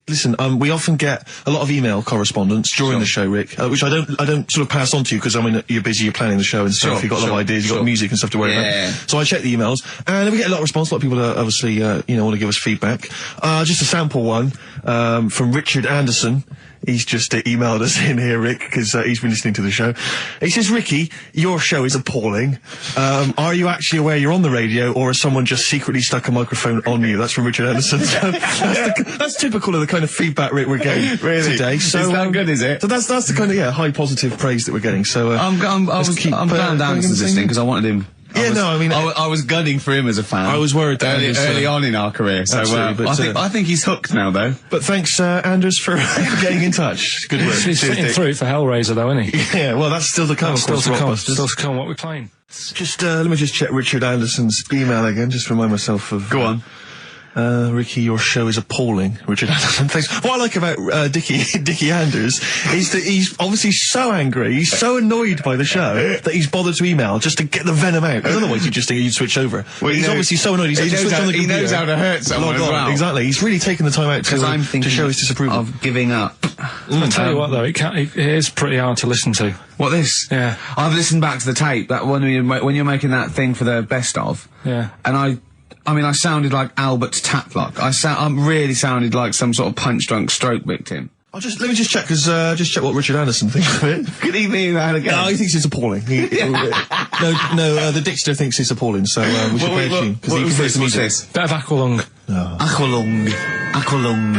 Listen, we often get a lot of email correspondence during the show, Rick, which I don't sort of pass on to you because, I mean, you're busy, you're planning the show and stuff, you've got a lot of ideas, you've got music and stuff to worry about. So I check the emails, and we get a lot of response. A lot of people obviously, want to give us feedback. Just a sample one, from Richard Anderson. He's just emailed us in here, Rick, because he's been listening to the show. He says, Ricky, your show is appalling. Are you actually aware you're on the radio, or has someone just secretly stuck a microphone on you? That's from Richard Anderson. So that's typical of the kind of feedback, Rick, we're getting today. So, is that good, is it? So that's the kind of, high positive praise that we're getting. So, I'm glad Anderson's listening, because I wanted him. I was gunning for him as a fan. I was worried that early on in our career. So I think he's hooked now, though. But thanks, Anders, for getting in touch. Good work. He's fitting through for Hellraiser, though, isn't he? Yeah, well, that's still to come. Still to come. Still to come. What we're playing. Just let me just check Richard Anderson's email again, just to remind myself of. Go on. Ricky, your show is appalling, Richard Anderson. Thanks. What I like about Dickie Anders is that he's obviously so angry, he's so annoyed by the show that he's bothered to email just to get the venom out. Otherwise, you'd switch over. Well, he's obviously so annoyed. He knows how to hurt someone as well. Exactly. He's really taken the time out to show his disapproval. Of giving up. I'll tell you what, though, it is pretty hard to listen to. What, this? Yeah. I've listened back to the tape that when you're making that thing for the best of. Yeah. And I sounded like Albert Taplock. I really sounded like some sort of punch-drunk stroke victim. Let me just check, just check what Richard Anderson thinks of it. Could he mean that again? No, he thinks it's appalling. The Dixter thinks it's appalling, so we should play a tune. What's this? Bit of Aqualung. No. Aqualung.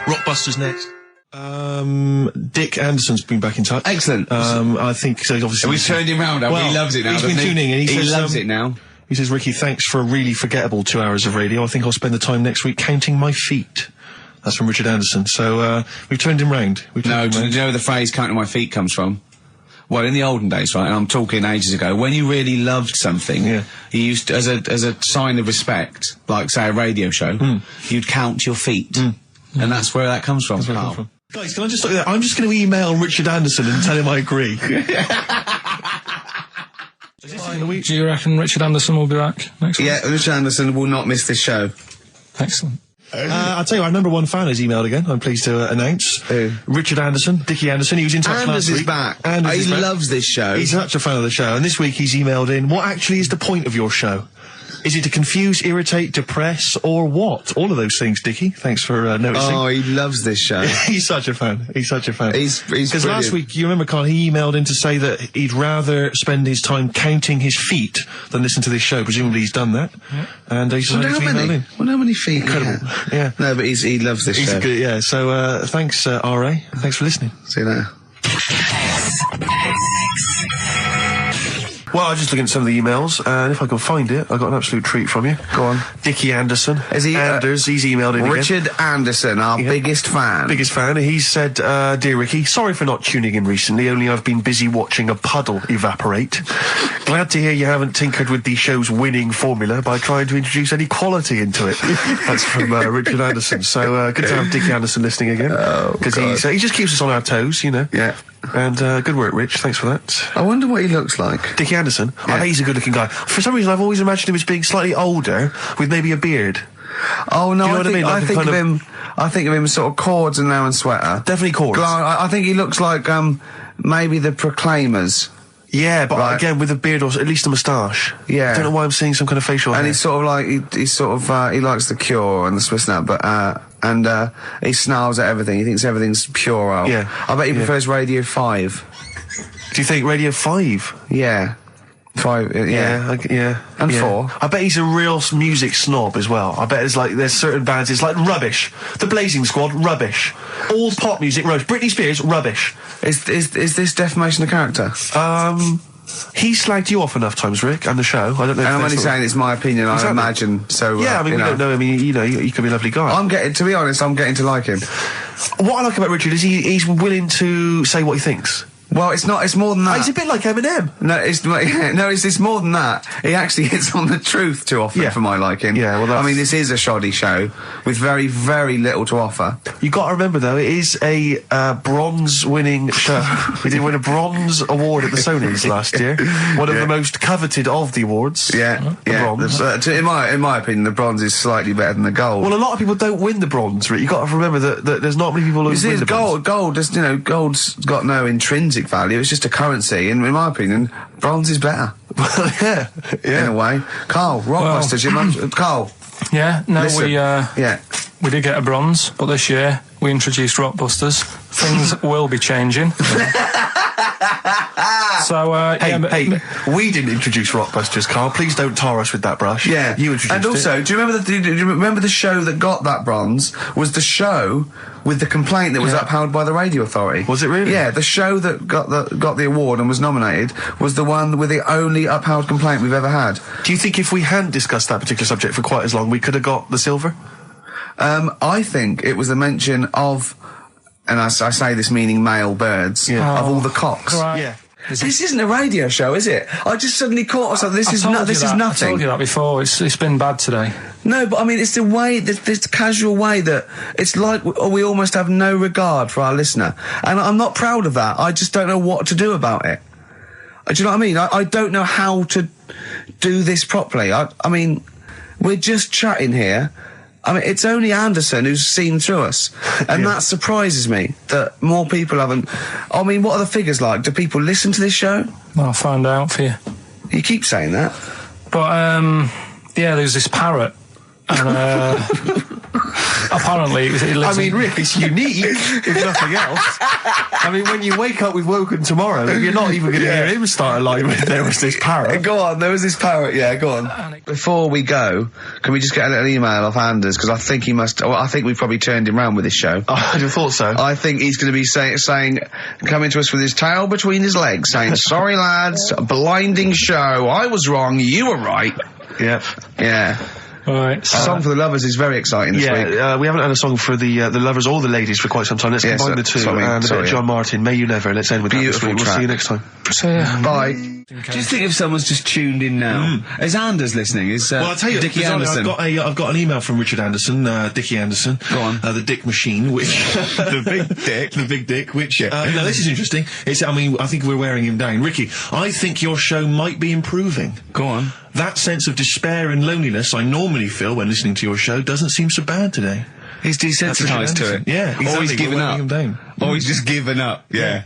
Rockbusters next. Dick Anderson's been back in touch. Excellent. I think so. Obviously, we've turned him round. He loves it now. He's been tuning in. He loves it now. He says, Ricky, thanks for a really forgettable 2 hours of radio. I think I'll spend the time next week counting my feet. That's from Richard Anderson. So, we've turned him round. Do you know where the phrase counting my feet comes from? Well, in the olden days, right, and I'm talking ages ago, when you really loved something, you used to, as a sign of respect, like, say, a radio show, you'd count your feet. And that's where that comes from, Carl. Guys, can I just look at that? I'm just going to email Richard Anderson and tell him I agree. Do you reckon Richard Anderson will be back next week? Yeah, Richard Anderson will not miss this show. Excellent. I'll tell you, our number one fan has emailed again, I'm pleased to announce. Richard Anderson, Dickie Anderson, he was in touch last week. He loves this show. He's such a fan of the show, and this week he's emailed in, what actually is the point of your show? Is it to confuse, irritate, depress, or what? All of those things, Dickie. Thanks for noticing. Oh, he loves this show. He's such a fan. He's such a fan. He's because last week, you remember, Carl, he emailed in to say that he'd rather spend his time counting his feet than listen to this show. Presumably he's done that. Yeah. And he's how many feet? Incredible. Yeah. No, but he loves this show. Good, yeah. So, thanks, R.A. Thanks for listening. See you later. Well, I was just looking at some of the emails, and if I can find it, I got an absolute treat from you. Go on. Dickie Anderson. Is he? Anders, he's emailed in Richard again. Anderson, our biggest fan. Biggest fan. He said, Dear Ricky, sorry for not tuning in recently, only I've been busy watching a puddle evaporate. Glad to hear you haven't tinkered with the show's winning formula by trying to introduce any quality into it. That's from Richard Anderson. So, good to have Dickie Anderson listening again. Because he just keeps us on our toes, you know. Yeah. And good work, Rich. Thanks for that. I wonder what he looks like. Dickie Anderson? Yeah. I think he's a good-looking guy. For some reason, I've always imagined him as being slightly older, with maybe a beard. Oh, no, I think of him sort of cords and now and sweater. Definitely cords. I think he looks like, maybe the Proclaimers. Yeah, but again, with a beard or at least a moustache. Yeah. I don't know why I'm seeing some kind of facial hair. And he's sort of like, he likes the Cure and the Swiss Nut, but, he snarls at everything. He thinks everything's puerile. Yeah. I bet he prefers Radio 5. Do you think Radio 5? Yeah. 5, yeah. And 4. I bet he's a real music snob as well. I bet there's certain bands, it's like rubbish. The Blazing Squad, rubbish. All pop music, rubbish. Britney Spears, rubbish. Is this defamation of character? He slagged you off enough times, Rick, and the show. I don't know. And I'm only saying it's my opinion. Exactly. I imagine. So yeah, I mean, we don't know. I mean, you know, he could be a lovely guy. To be honest, I'm getting to like him. What I like about Richard is he's willing to say what he thinks. Well, it's not. It's more than that. He's a bit like Eminem. No, it's more than that. He actually hits on the truth too often for my liking. Yeah, well, I mean, this is a shoddy show with very, very little to offer. You got to remember though, it is a bronze-winning show. We did win a bronze award at the Sonys last year. One of the most coveted of the awards. Yeah, bronze. In my opinion, the bronze is slightly better than the gold. Well, a lot of people don't win the bronze, Rick. You got to remember that there's not many people who win the bronze. Gold, just, gold's got no intrinsic value. It's just a currency, and in my opinion, bronze is better. Well, yeah. In a way. Carl, Rockbusters, Carl. Yeah, no, listen, we did get a bronze, but this year we introduced Rockbusters. Things will be changing. So, hey, we didn't introduce Rockbusters, Carl. Please don't tar us with that brush. Yeah, you introduced it. And also, do you remember the show that got that bronze was the show with the complaint that was upheld by the radio authority? Was it really? Yeah, the show that got the award and was nominated was the one with the only upheld complaint we've ever had. Do you think if we hadn't discussed that particular subject for quite as long, we could have got the silver? I think it was a mention of, and I say this meaning male birds, of all the cocks. Right. Yeah. This isn't a radio show, is it? I just suddenly caught myself. This is nothing. I told you that before. It's been bad today. No, but I mean, it's the way, this casual way that it's like we almost have no regard for our listener. And I'm not proud of that. I just don't know what to do about it. Do you know what I mean? I don't know how to do this properly. I mean, we're just chatting here. I mean, it's only Anderson who's seen through us. And that surprises me, that more people haven't. I mean, what are the figures like? Do people listen to this show? I'll find out for you. You keep saying that. But, there's this parrot. And, apparently it lives I mean, Rick, it's unique, if nothing else. I mean, when you wake up with Woken tomorrow, you're not even going to hear him start a line with "there was this parrot." Go on, there was this parrot, go on. Before we go, can we just get a little email off Anders? Because I think he must, I think we've probably turned him round with this show. I'd have thought so. I think he's going to be saying, coming to us with his tail between his legs, saying, "Sorry lads, blinding show, I was wrong, you were right." Yeah. Yeah. Right. Song for the Lovers is very exciting this week. We haven't had a song for the lovers or the ladies for quite some time. Let's combine the two. And a bit of John Martin, May You Never. Let's end with that this week. We'll see you next time. So, yeah. Bye. Do you think if someone's just tuned in now, is Anders listening? Well, I'll tell you, Dickie Anderson. I've got an email from Richard Anderson, Dickie Anderson. Go on. The Dick Machine, which the big dick, which no, this is interesting. I think we're wearing him down. Ricky, I think your show might be improving. Go on. That sense of despair and loneliness I normally feel when listening to your show doesn't seem so bad today. He's desensitised to it. Yeah, exactly. Or he's given up. Him down. Or he's just given up. Yeah.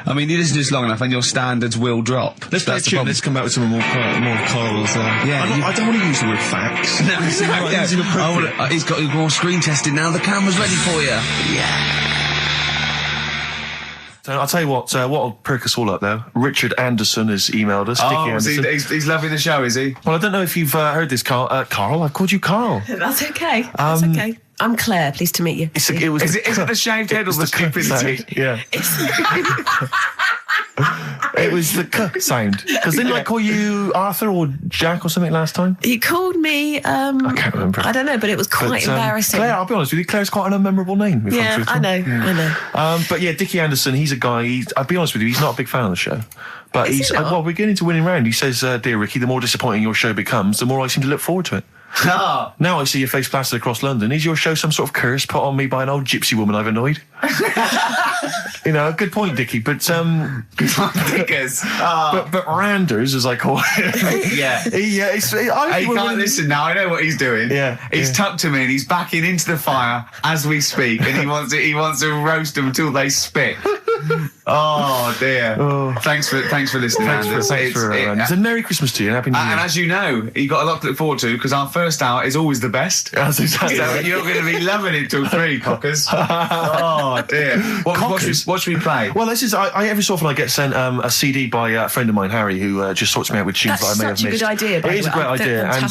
I mean, you listen to this long enough and your standards will drop. Let's play a tune. Let's come back with some more Carl's. I don't want to use the word facts. No, he's got more screen testing now. The camera's ready for you. Yeah. So I'll tell you what'll perk us all up now. Richard Anderson has emailed us. Dickie Anderson. He's loving the show, is he? Well, I don't know if you've heard this, Carl. Carl, I called you Carl. That's okay. That's okay. I'm Claire. Pleased to meet you. Is it the shaved head or the stupidity? Yeah. It was the k sound. Because didn't I call you Arthur or Jack or something last time? You called me, I can't remember. I don't know, but it was quite embarrassing. Claire, I'll be honest with you, Claire's quite an unmemorable name. Yeah, I know. But yeah, Dickie Anderson, he's a guy, I'll be honest with you, he's not a big fan of the show. But well, we're getting into winning round. He says, "Dear Ricky, the more disappointing your show becomes, the more I seem to look forward to it." Now I see your face plastered across London. Is your show some sort of curse put on me by an old gypsy woman I've annoyed? Good point, Dickie. But Dickers. But Randers, as I call him. Yeah. He can't listen now. I know what he's doing. Yeah. He's tucked him in. He's backing into the fire as we speak, and he wants to roast them until they spit. Oh dear. Thanks for listening, Anders. Thanks for it's a Merry Christmas to you and Happy New Year. And as you know, you've got a lot to look forward to because our first hour is always the best. That's exactly. So you're going to be loving it till 3, cockers. Oh dear. What should we play? Well, this is every so often I get sent a CD by a friend of mine, Harry, who just sorts me out with tunes that I may have missed. That's such a good idea. It is a great idea, and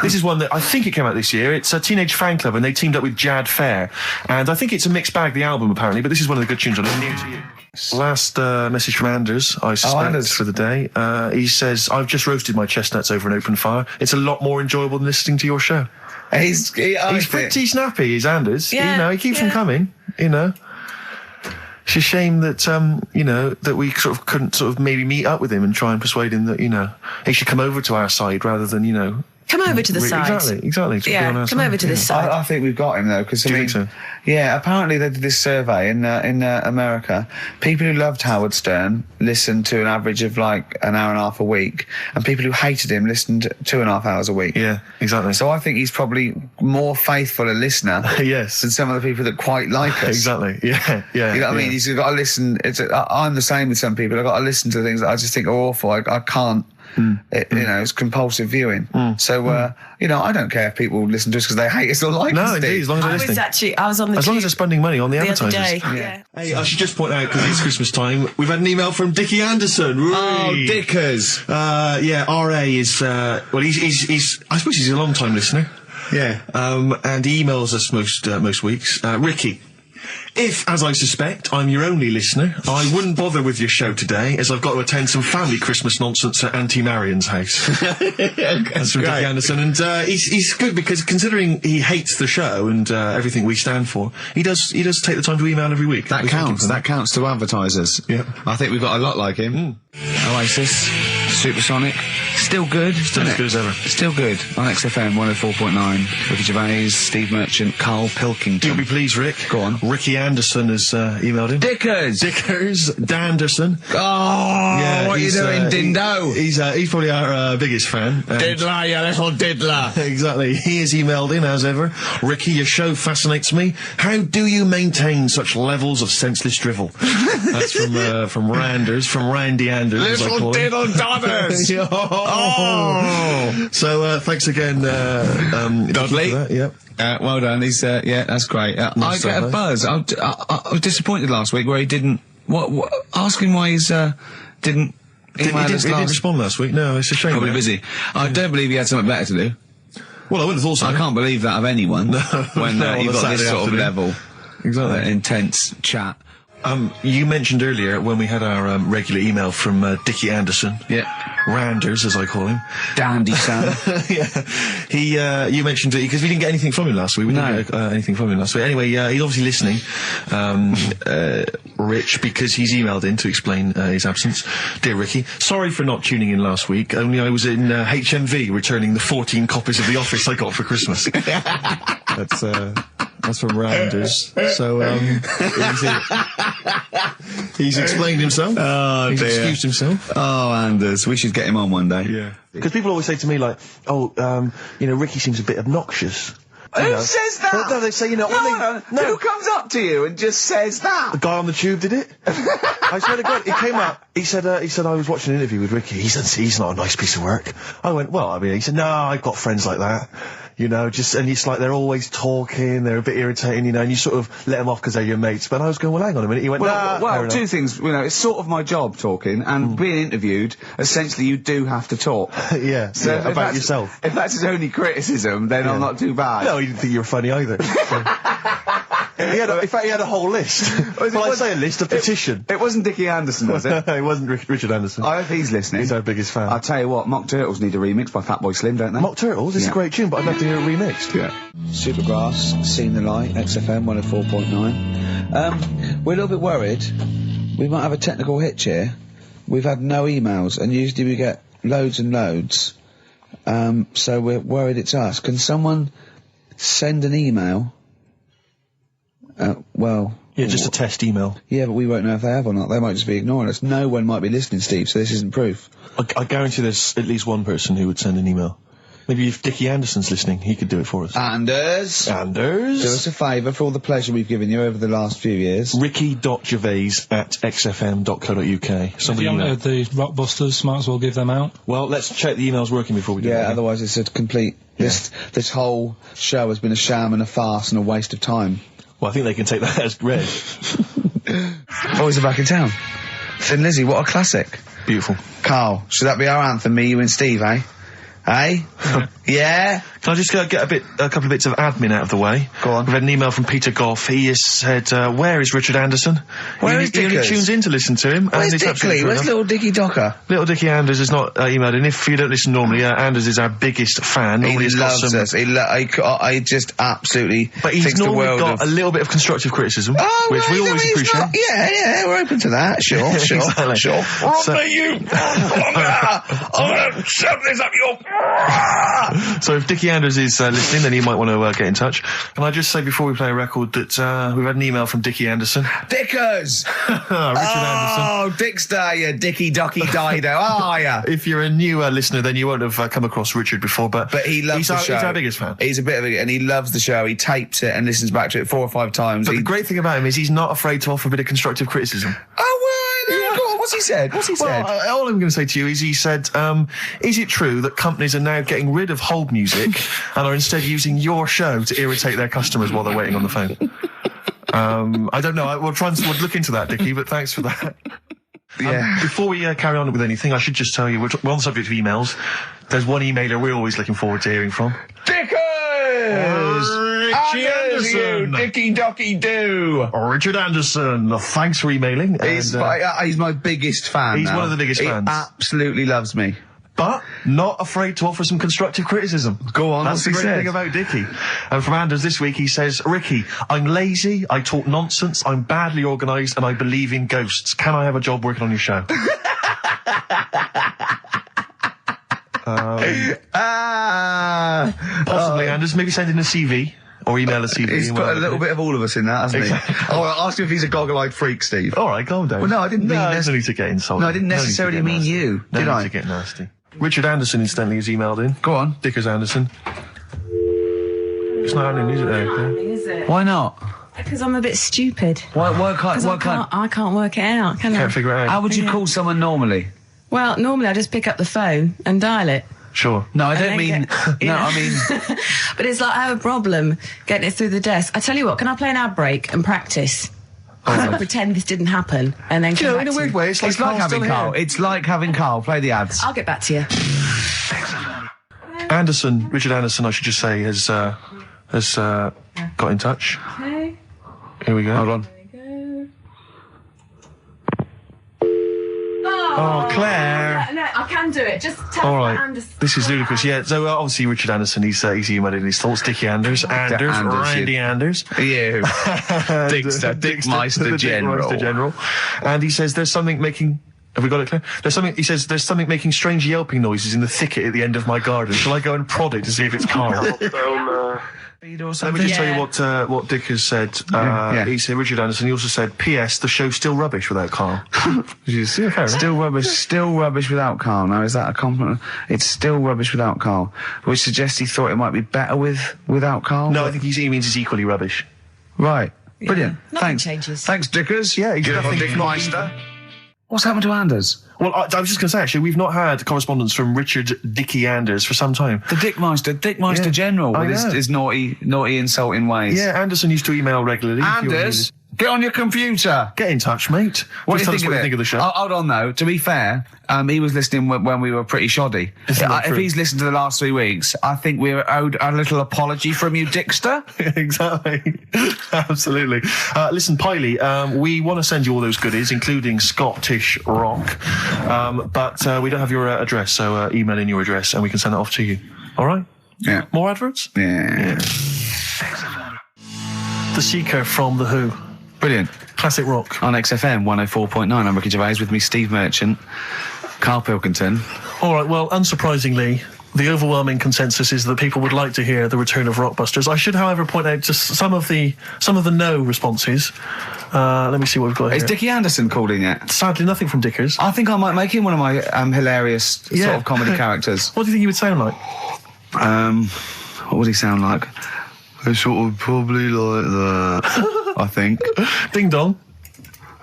this is one that I think it came out this year. It's a Teenage Fan Club, and they teamed up with Jad Fair, and I think it's a mixed bag. The album apparently, but this is one of the good tunes on it. New to you. Last message from Anders, I suspect, for the day. He says, "I've just roasted my chestnuts over an open fire. It's a lot more enjoyable than listening to your show." He's pretty snappy, is Anders. Yeah, he keeps them coming, It's a shame that, that we sort of couldn't sort of maybe meet up with him and try and persuade him that, he should come over to our side rather than, Come over to the side. Exactly. Yeah, come over to this side. I think we've got him though, because Do you think so? Yeah, apparently they did this survey in America. People who loved Howard Stern listened to an average of like an hour and a half a week, and people who hated him listened 2.5 hours a week. Yeah, exactly. So I think he's probably more faithful a listener, yes, than some of the people that quite like us. Exactly. Yeah. You know what I mean? He's got to listen. I'm the same with some people. I've got to listen to things that I just think are awful. I can't. It's compulsive viewing. So, I don't care if people listen to us because they hate us or like us. No, indeed, as long as they're listening. I was on the as long as they're spending money on the other advertisers. day. Yeah. Hey, I should just point out, because it's Christmas time, we've had an email from Dickie Anderson. Oh, Dickers. RA is, he's I suppose he's a long-time listener. Yeah. And he emails us most weeks. Ricky. If, as I suspect, I'm your only listener, I wouldn't bother with your show today, as I've got to attend some family Christmas nonsense at Auntie Marion's house. That's from Dickie Anderson, and he's good because considering he hates the show and everything we stand for, he does take the time to email every week. That counts. That counts to advertisers. Yeah, I think we've got a lot like him. Oasis, Supersonic, still good. Still as good as ever. Still good on XFM 104.9. Ricky Gervais, Steve Merchant, Karl Pilkington. You'll be pleased, Rick. Go on. Ricky Anderson has emailed him. Dickers Danderson. Oh, yeah, what are you doing, Dindo? He's probably our biggest fan. Diddler, you little diddler. Exactly. He has emailed in, as ever. Ricky, your show fascinates me. How do you maintain such levels of senseless drivel? That's from Randers, from Randy Anders. Little diddle dodders. So, thanks again, Dudley. Yep. Well done. He's, that's great. I get a buzz. I was disappointed last week where he didn't, ask him why he's, didn't he didn't respond last week. No, it's a shame. Probably busy. I don't believe he had something better to do. Well, I wouldn't have thought so. I can't believe that of anyone. When you've got this sort of level. Exactly. Intense chat. You mentioned earlier when we had our regular email from Dickie Anderson. Yeah. Randers, as I call him. Dandy Sam. Yeah. You mentioned it because we didn't get anything from him last week. We didn't get anything from him last week. Anyway, he's obviously listening, Rich, because he's emailed in to explain his absence. Dear Ricky, sorry for not tuning in last week. Only I was in HMV returning the 14 copies of The Office I got for Christmas. That's from Randers. So, he's explained himself. Oh, he's dear. Excused himself. Oh, Anders, we should get him on one day. Yeah. Because people always say to me, like, Ricky seems a bit obnoxious. Who says that? No, they say, no. Who comes up to you and just says that? The guy on the tube did it. I swear to God, he came up. He said I was watching an interview with Ricky. He said he's not a nice piece of work. I went, he said, no, I've got friends like that. And it's like they're always talking, they're a bit irritating, and you sort of let them off because they're your mates. But I was going, well, hang on a minute. He went, well, two things, it's sort of my job talking, and being interviewed, essentially you do have to talk. Yeah, so about yourself. If that's his only criticism, then I'm not too bad. No, he didn't think you were funny either. In fact, he had a whole list. I say a list, a petition. It wasn't Dickie Anderson, was it? It wasn't Richard Anderson. I hope he's listening. He's our biggest fan. I'll tell you what, Mock Turtles need a remix by Fatboy Slim, don't they? Mock Turtles? It's a great tune, but I'd love to hear it remixed. Yeah. Supergrass, Seen the Light, XFM 104.9. We're a little bit worried. We might have a technical hitch here. We've had no emails, and usually we get loads and loads. So we're worried it's us. Can someone send an email? Just a test email. Yeah, but we won't know if they have or not. They might just be ignoring us. No one might be listening, Steve, so this isn't proof. I guarantee there's at least one person who would send an email. Maybe if Dickie Anderson's listening, he could do it for us. Anders! Do us a favour for all the pleasure we've given you over the last few years. Ricky.gervais@xfm.co.uk. If you haven't heard the Rockbusters, might as well give them out. Well, let's check the emails working before we do that. Yeah, otherwise it's a complete... This whole show has been a sham and a farce and a waste of time. Well, I think they can take that as read. Boys are back in town. Thin Lizzy, what a classic. Beautiful. Carl, should that be our anthem, me, you and Steve, eh? Hey? Yeah? Can I just get a couple of bits of admin out of the way? Go on. We've had an email from Peter Goff. He has said, where is Richard Anderson? Where is He only Dickers? tunes in to listen to him. Where's and it's absolutely Dickley? Where's enough. little Dicky Docker? Little Dickie Anders has not emailed in. If you don't listen normally, Anders is our biggest fan. He Normally he's got loves some- us. I just absolutely But he's thinks the normally world got of... a little bit of constructive criticism, Oh, which we right, always he's appreciate. not- yeah, we're open to that. Sure, sure, Exactly. sure. So- I'm gonna shove this up your... So if Dickie Anders is listening, then he might want to get in touch. Can I just say before we play a record that we've had an email from Dickie Anderson. Dickers! Richard Anderson. Oh, Dickster, you Dicky Docky Dido, how are ya? If you're a new listener, then you won't have come across Richard before, but He loves he's the show. He's our biggest fan. He's a bit of a... And he loves the show. He tapes it and listens back to it 4 or 5 times. But the great thing about him is he's not afraid to offer a bit of constructive criticism. Oh, well, go on, what's he said? What's he said? Well, all I'm going to say to you is he said, is it true that companies are now getting rid of hold music and are instead using your show to irritate their customers while they're waiting on the phone? I don't know. We'll look into that, Dickie, but thanks for that. Yeah. Before we carry on with anything, I should just tell you, we're on the subject of emails. There's one emailer we're always looking forward to hearing from. Dickers! Richie Anderson. Dicky Docky Do. Richard Anderson, thanks for emailing. He's my biggest fan. He's now. one of the biggest fans. He absolutely loves me. But not afraid to offer some constructive criticism. Go on, That's the what's he great said? thing about Dickie. And from Anders this week, he says, Ricky, I'm lazy, I talk nonsense, I'm badly organised, and I believe in ghosts. Can I have a job working on your show? Possibly, Anders. Maybe send in a CV. Or email a CV. He's put a little bit of all of us in that, hasn't Exactly. he? Oh, I'll ask him if he's a goggle-eyed freak, Steve. All right, calm down. Well, no, I didn't mean there's no need to get insulted. No, I didn't necessarily mean you, No did need I? to get nasty. Richard Anderson, incidentally, has emailed in. Go on. Dickers Anderson. It's not happening, is it, Erica? Is it? Why not? Because I'm a bit stupid. Why Because I can't work it out, can I? Can't figure it out. How would you call someone normally? Well, normally I just pick up the phone and dial it. Sure. No, I don't then mean... get- No, Yeah. I mean... But it's like I have a problem getting it through the desk. I tell you what, can I play an ad break and practice? I'll pretend this didn't happen and then come back in a to weird you. way, it's like It's like Carl's having still Carl. here. It's like having Carl. Play the ads. I'll get back to you. Anderson, Richard Anderson, I should just say, has got in touch. Okay. Here we go. Hold on. Oh, Claire. No, I can do it. Just tell All me right. Anderson. This is ludicrous. Yeah, so obviously Richard Anderson, he's emailed in his thoughts. Dickie Anders, Randy Anders. You. Dickster, Dickmeister General. Dickmeister General. And he says there's something making... Have we got it, Claire? He says there's something making strange yelping noises in the thicket at the end of my garden. Shall I go and prod it to see if it's Carl? Let me just tell you what Dick has said. He said, Richard Anderson, he also said, P.S. the show's still rubbish without Carl. Still rubbish without Carl. Now, is that a compliment? It's still rubbish without Carl, which suggests he thought it might be better without Carl. No, I think he means it's equally rubbish. Right. Brilliant. Nothing Thanks. changes. Thanks, Dickers. Yeah, exactly. Dickmeister. What's happened to Anders? Well, I was just going to say, actually, we've not had correspondence from Richard Dickie Anders for some time. The Dickmeister Yeah, General, I with know. his naughty, insulting ways. Yeah, Anderson used to email regularly. if you Anders, get on your computer. Get in touch, mate. What Just do you tell us think what of you think it? of the show. Hold on, though. To be fair, he was listening when we were pretty shoddy. Isn't that If true? he's listened to the last 3 weeks, I think we're owed a little apology from you, Dickster. Exactly. Absolutely. Listen, Piley, we want to send you all those goodies, including Scottish rock, but we don't have your address, so email in your address and we can send it off to you. All right? Yeah. More adverts? Yeah. The Seeker from The Who. Brilliant. Classic rock. On XFM 104.9, I'm Ricky Gervais, with me Steve Merchant, Karl Pilkington. All right, well, unsurprisingly, the overwhelming consensus is that people would like to hear the return of Rockbusters. I should, however, point out just some of the no responses. Let me see what we've got Is here. Dickie Anderson called in yet? Sadly, nothing from Dickers. I think I might make him one of my hilarious sort of comedy characters. What do you think he would sound like? What would he sound like? Sort of probably like that, I think. Ding dong.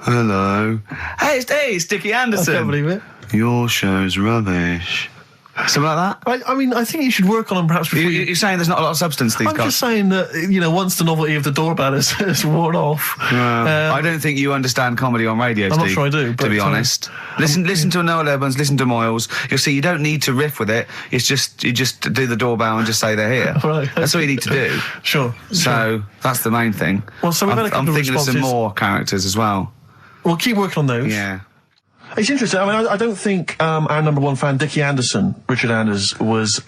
Hello. Hey, it's Dickie I Anderson. can't believe it. Your show's rubbish. Something like that? I mean, I think you should work on them perhaps before You're saying there's not a lot of substance these I'm just saying that, once the novelty of the doorbell has worn off... I don't think you understand comedy on radio, Steve. I'm not sure I do, to be honest. Listen to Noel Evans, listen to Moyles. You'll see you don't need to riff with it. It's just, you just do the doorbell and just say they're here. Right. That's all you need to do. Sure. So, that's the main thing. Well, so we've had a couple I'm of thinking of some more characters as well. Well, keep working on those. Yeah. It's interesting. I mean, I don't think our number one fan, Dickie Anderson, Richard Anders, was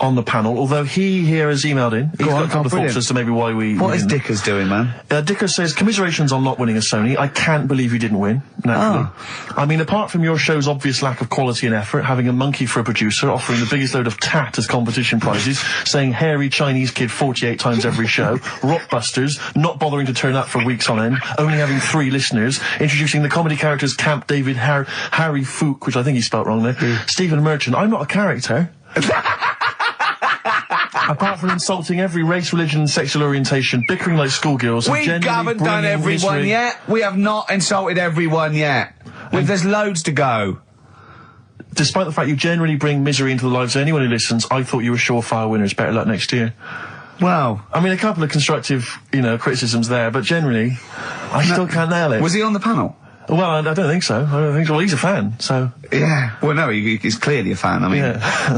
on the panel, although he here has emailed in. He's got a couple of thoughts as to maybe why we... What is Dickers doing, man? Dickers says, commiserations on not winning a Sony. I can't believe you didn't win, naturally. I mean, apart from your show's obvious lack of quality and effort, having a monkey for a producer, offering the biggest load of tat as competition prizes, saying hairy Chinese kid 48 times every show, Rockbusters, not bothering to turn up for weeks on end, only having 3 listeners, introducing the comedy characters Camp David, Harry Fook, which I think he spelt wrong there, Stephen Merchant. I'm not a character. Apart from insulting every race, religion and sexual orientation, bickering like schoolgirls... We haven't done everyone yet. We have not insulted everyone yet. There's loads to go. Despite the fact you generally bring misery into the lives of anyone who listens, I thought you were surefire winners. Better luck next year. Well... I mean, a couple of constructive, criticisms there, but generally, I still can't nail it. Was he on the panel? Well, I don't think so. Well, he's a fan, so... Yeah. Well, no, he's clearly a fan. I mean,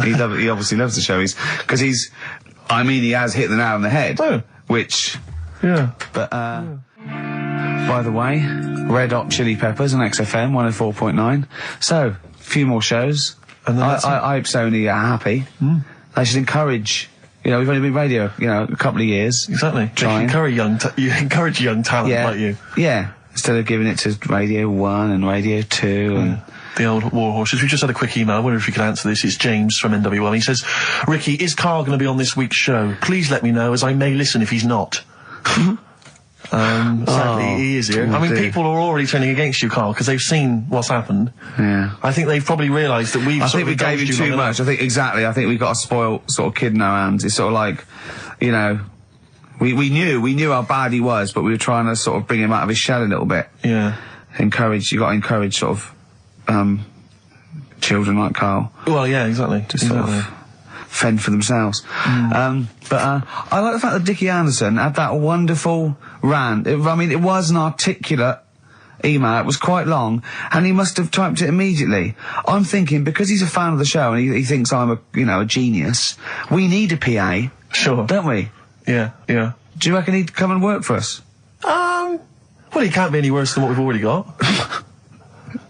he obviously loves the show. He has hit the nail on the head. Oh. Which... Yeah. But, by the way, Red Hot Chili Peppers on XFM 104.9. So, a few more shows. And then I hope Sony are happy. They should encourage... we've only been radio, a couple of years. Exactly. You encourage young talent like you. Yeah. Instead of giving it to Radio 1 and Radio 2 and... The old war horses. We just had a quick email. I wonder if you could answer this. It's James from NWL. He says, Ricky, is Karl going to be on this week's show? Please let me know, as I may listen if he's not. Sadly, he is here. I mean, people are already turning against you, Karl, because they've seen what's happened. Yeah. I think they've probably realised that I think we gave you too much. I think we've got a spoiled sort of kid in our hands. It's sort of like, we knew how bad he was, but we were trying to sort of bring him out of his shell a little bit. Yeah. You got to encourage sort of, children like Karl. Well, yeah, exactly. To sort of fend for themselves. But I like the fact that Dickie Anderson had that wonderful rant. It was an articulate email. It was quite long, and he must have typed it immediately. I'm thinking, because he's a fan of the show and he thinks I'm a genius, we need a PA. Sure. Don't we? Yeah, yeah. Do you reckon he'd come and work for us? Well, he can't be any worse than what we've already got.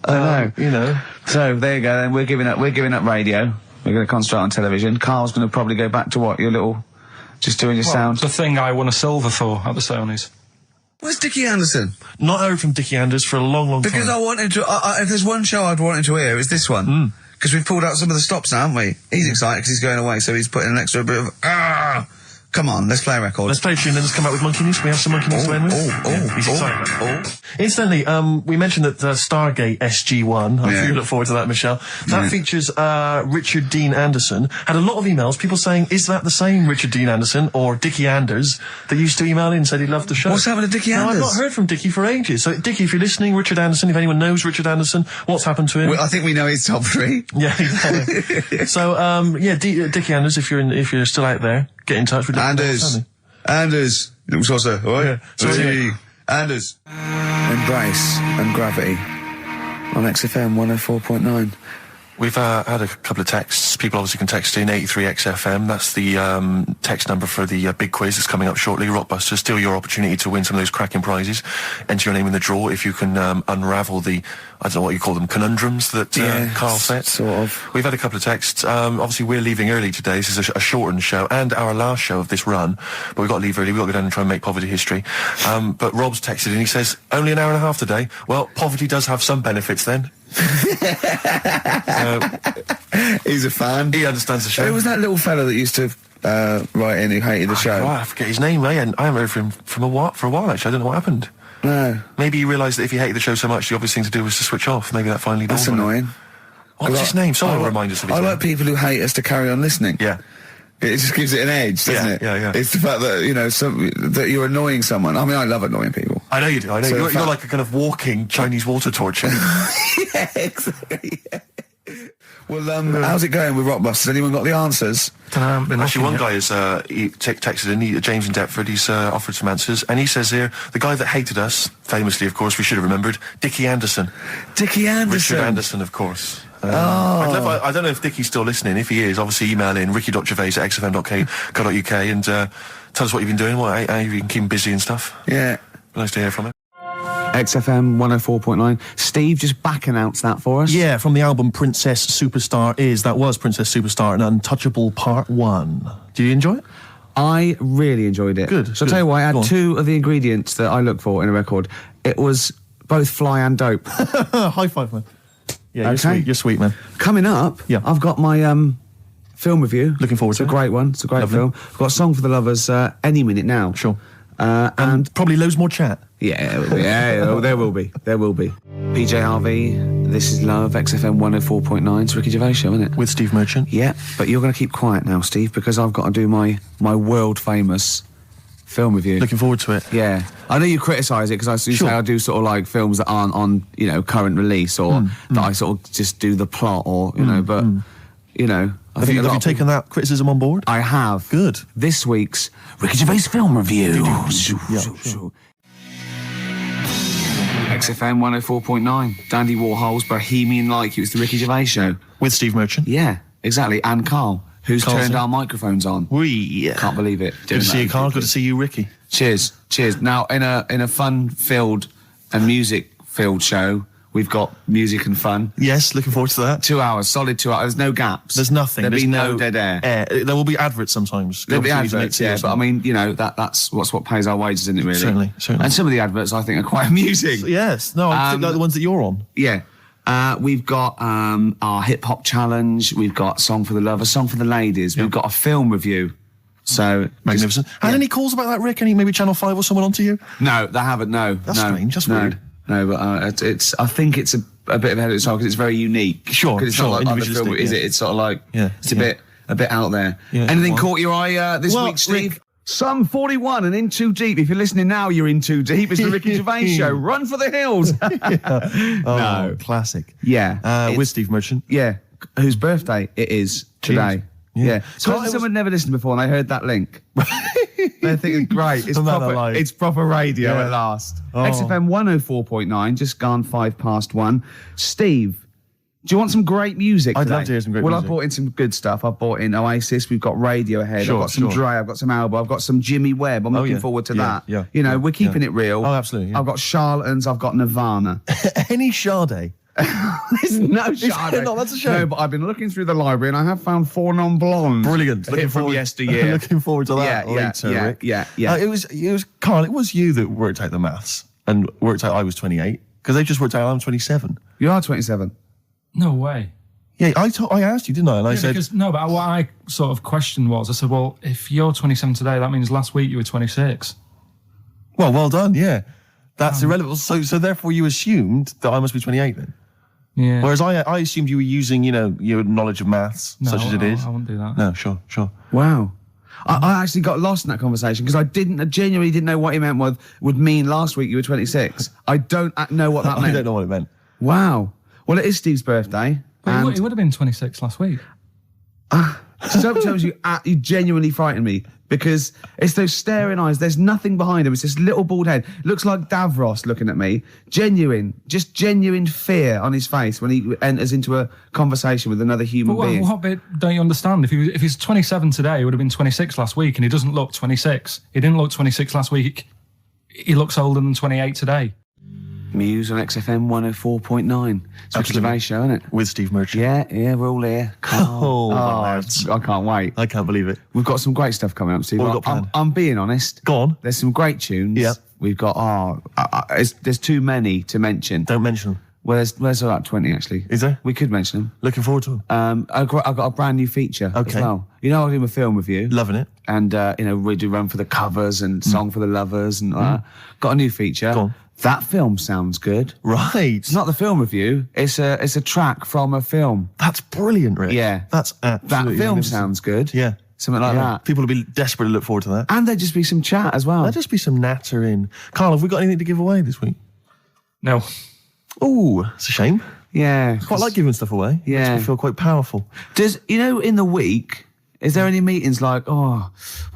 I know. So, there you go then. We're giving up radio. We're going to concentrate on television. Karl's going to probably go back to what? Just doing your sound? The thing I won a silver for at the Sonys. Where's Dickie Anderson? Not heard from Dickie Anders for a long, long time. Because I wanted to, if there's one show I'd wanted to hear, it's this one. Because we've pulled out some of the stops now, haven't we? He's excited because he's going away, so he's putting an extra bit of, Come on, let's play a record. Let's play a tune, then let's come out with Monkey News. Can we have some Monkey News to end with? He's excited. Incidentally, we mentioned that Stargate SG-1, I'm sure you look forward to that, Michelle. That features Richard Dean Anderson. Had a lot of emails, people saying, is that the same Richard Dean Anderson or Dickie Anders that used to email in and said he loved the show? What's happened to Dickie Anders? I've not heard from Dickie for ages. So, Dickie, if you're listening, Richard Anderson, if anyone knows Richard Anderson, what's happened to him? Well, I think we know his top 3. Yeah, exactly. So, Dickie Anders, if you're still out there, get in touch with Anders. Little saucer, alright? Yeah. Anders. Embrace and Gravity on XFM 104.9. We've had a couple of texts. People obviously can text in 83XFM. That's the text number for the big quiz that's coming up shortly. Rockbusters. Still your opportunity to win some of those cracking prizes. Enter your name in the draw if you can unravel the, I don't know what you call them, conundrums that Karl set. Sort of. We've had a couple of texts. Obviously, we're leaving early today. This is a shortened show and our last show of this run. But we've got to leave early. We've got to go down and try and make poverty history. But Rob's texted and he says, only an hour and a half today. Well, poverty does have some benefits then. He's a fan. He understands the show. Who was that little fella that used to write in who hated the show? I forget his name. I haven't heard from him for a while actually. I don't know what happened. No. Maybe he realised that if he hated the show so much, the obvious thing to do was to switch off. Maybe that finally dawned on him. That's annoying. What's his name? Someone remind us of his name. I like people who hate us to carry on listening. Yeah. It just gives it an edge, doesn't it? Yeah. It's the fact that, that you're annoying someone. I mean, I love annoying people. I know you do. I know So you're like a kind of walking Chinese water torch. Yeah, exactly. Yeah. Well, how's it going with Rockbusters? Anyone got the answers? Actually, one guy has texted in, James in Deptford, he's offered some answers, and he says here, the guy that hated us, famously, of course, we should have remembered, Dickie Anderson. Dickie Anderson? Richard Anderson, of course. I don't know if Dickie's still listening. If he is, obviously email in ricky.gervais@xfm.co.uk and tell us what you've been doing, how you can keep him busy and stuff. Yeah. Nice to hear from him. XFM 104.9. Steve just back announced that for us. Yeah, from the album Princess Superstar that was Princess Superstar and Untouchable Part 1. Did you enjoy it? I really enjoyed it. Good. So I'll tell you what, I had two of the ingredients that I look for in a record. It was both fly and dope. High five, man. Yeah, okay. You're sweet, man. Coming up, I've got my film review. Looking forward to it. It's a great one. It's a great film. I've got a song for the lovers any minute now. Sure. And probably loads more chat. Yeah, there will be. There will be. PJ Harvey, this is Love, XFM 104.9. It's Ricky Gervais show, isn't it? With Steve Merchant. Yeah, but you're going to keep quiet now, Steve, because I've got to do my world-famous film review. Looking forward to it. Yeah. I know you criticise it, because I say I do sort of like films that aren't on, current release, or that I sort of just do the plot, or, but, Have you taken that criticism on board? I have. Good. This week's Ricky Gervais film review. XFM 104.9. Dandy Warhol's Bohemian Like You. It's the Ricky Gervais show. With Steve Merchant. Yeah, exactly. And Carl, who's Carl's turned in. our microphones on. Can't believe it. Good to see you, Carl. Good to see you, Ricky. Cheers. Now, in a fun-filled and music-filled show, we've got music and fun. Yes, looking forward to that. 2 hours, solid 2 hours. There's no gaps. There's nothing. There'll There's be no dead air. There will be adverts sometimes. There'll be adverts, yeah, but I mean, that's what pays our wages, isn't it, really? Certainly. And some of the adverts I think are quite amusing. Yes. No, I think like the ones that you're on. Yeah. We've got our hip-hop challenge. We've got Song for the Lovers, Song for the Ladies. We've got a film review. So magnificent. Had any calls about that, Rick? Any maybe Channel 5 or someone onto you? No, they haven't, no. That's strange. That's weird. No, but I think it's a bit ahead of its time because it's very unique. Sure, because it's not like other film, is it? It's sort of like it's a bit out there. Yeah, Anything caught your eye this week, Steve? Rick, Sum 41 and In Too Deep. If you're listening now, you're in too deep. It's the Ricky Gervais show. Run for the hills. No, classic. Yeah, with Steve Merchant. Yeah, whose birthday it is today. Yeah. So someone never listened before and they heard that link. They're thinking, great, it's proper radio at last. XFM 104.9, just gone 1:05. Steve, do you want some great music today? I'd love to hear some great music. Well, I brought in some good stuff. I've brought in Oasis, we've got Radiohead, I've got some Dre, I've got some Alba, I've got some Jimmy Webb. I'm looking forward to that. Yeah. We're keeping it real. Oh, absolutely. I've got Charlatans, I've got Nirvana. Any Sade? There's no Sade. No, that's a shame. No, but I've been looking through the library and I have found 4 non-blondes. Brilliant. Looking from yesteryear. Looking forward to that later, Rick. Yeah. It was Carl, it was you that worked out the maths and worked out I was 28 because they just worked out I'm 27. You are 27. No way. Yeah, I asked you, didn't I? And I said... But what I sort of questioned was, I said, well, if you're 27 today, that means last week you were 26. Well done, yeah. That's irrelevant. So therefore you assumed that I must be 28 then? Yeah. Whereas I assumed you were using, your knowledge of maths, such as it is. I wouldn't do that. No, sure. Wow. I actually got lost in that conversation because I genuinely didn't know what he meant would mean last week you were 26. I don't know what that meant. I don't know what it meant. Wow. Well, it is Steve's birthday. But he would have been 26 last week. Sometimes you genuinely frighten me because it's those staring eyes. There's nothing behind him. It's this little bald head. Looks like Davros looking at me. Genuine fear on his face when he enters into a conversation with another human being. What bit don't you understand? If he's 27 today, he would have been 26 last week, and he doesn't look 26. He didn't look 26 last week. He looks older than 28 today. Muse on XFM 104.9. It's Ricky Gervais show, isn't it? With Steve Merchant. Yeah, we're all here. I can't wait. I can't believe it. We've got some great stuff coming up, Steve. I'm being honest. Go on. There's some great tunes. Yeah. We've got, there's too many to mention. Don't mention them. Well, there's about 20, actually. Is there? We could mention them. Looking forward to them. I've got a brand new feature as well. I'm doing a film review. Loving it. And, we do Run for the Covers and Song for the Lovers and got a new feature. Go on. That film sounds good. Right. It's not the film review. It's a track from a film. That's brilliant, Rick. Yeah. That's absolutely That film sounds good. Yeah. Something like that. People will be desperate to look forward to that. And there'd just be some chat as well. There'd just be some natter in. Carl, have we got anything to give away this week? No. Oh, it's a shame. Yeah. Quite like giving stuff away. Yeah. Makes me feel quite powerful. In the week, is there any meetings like, what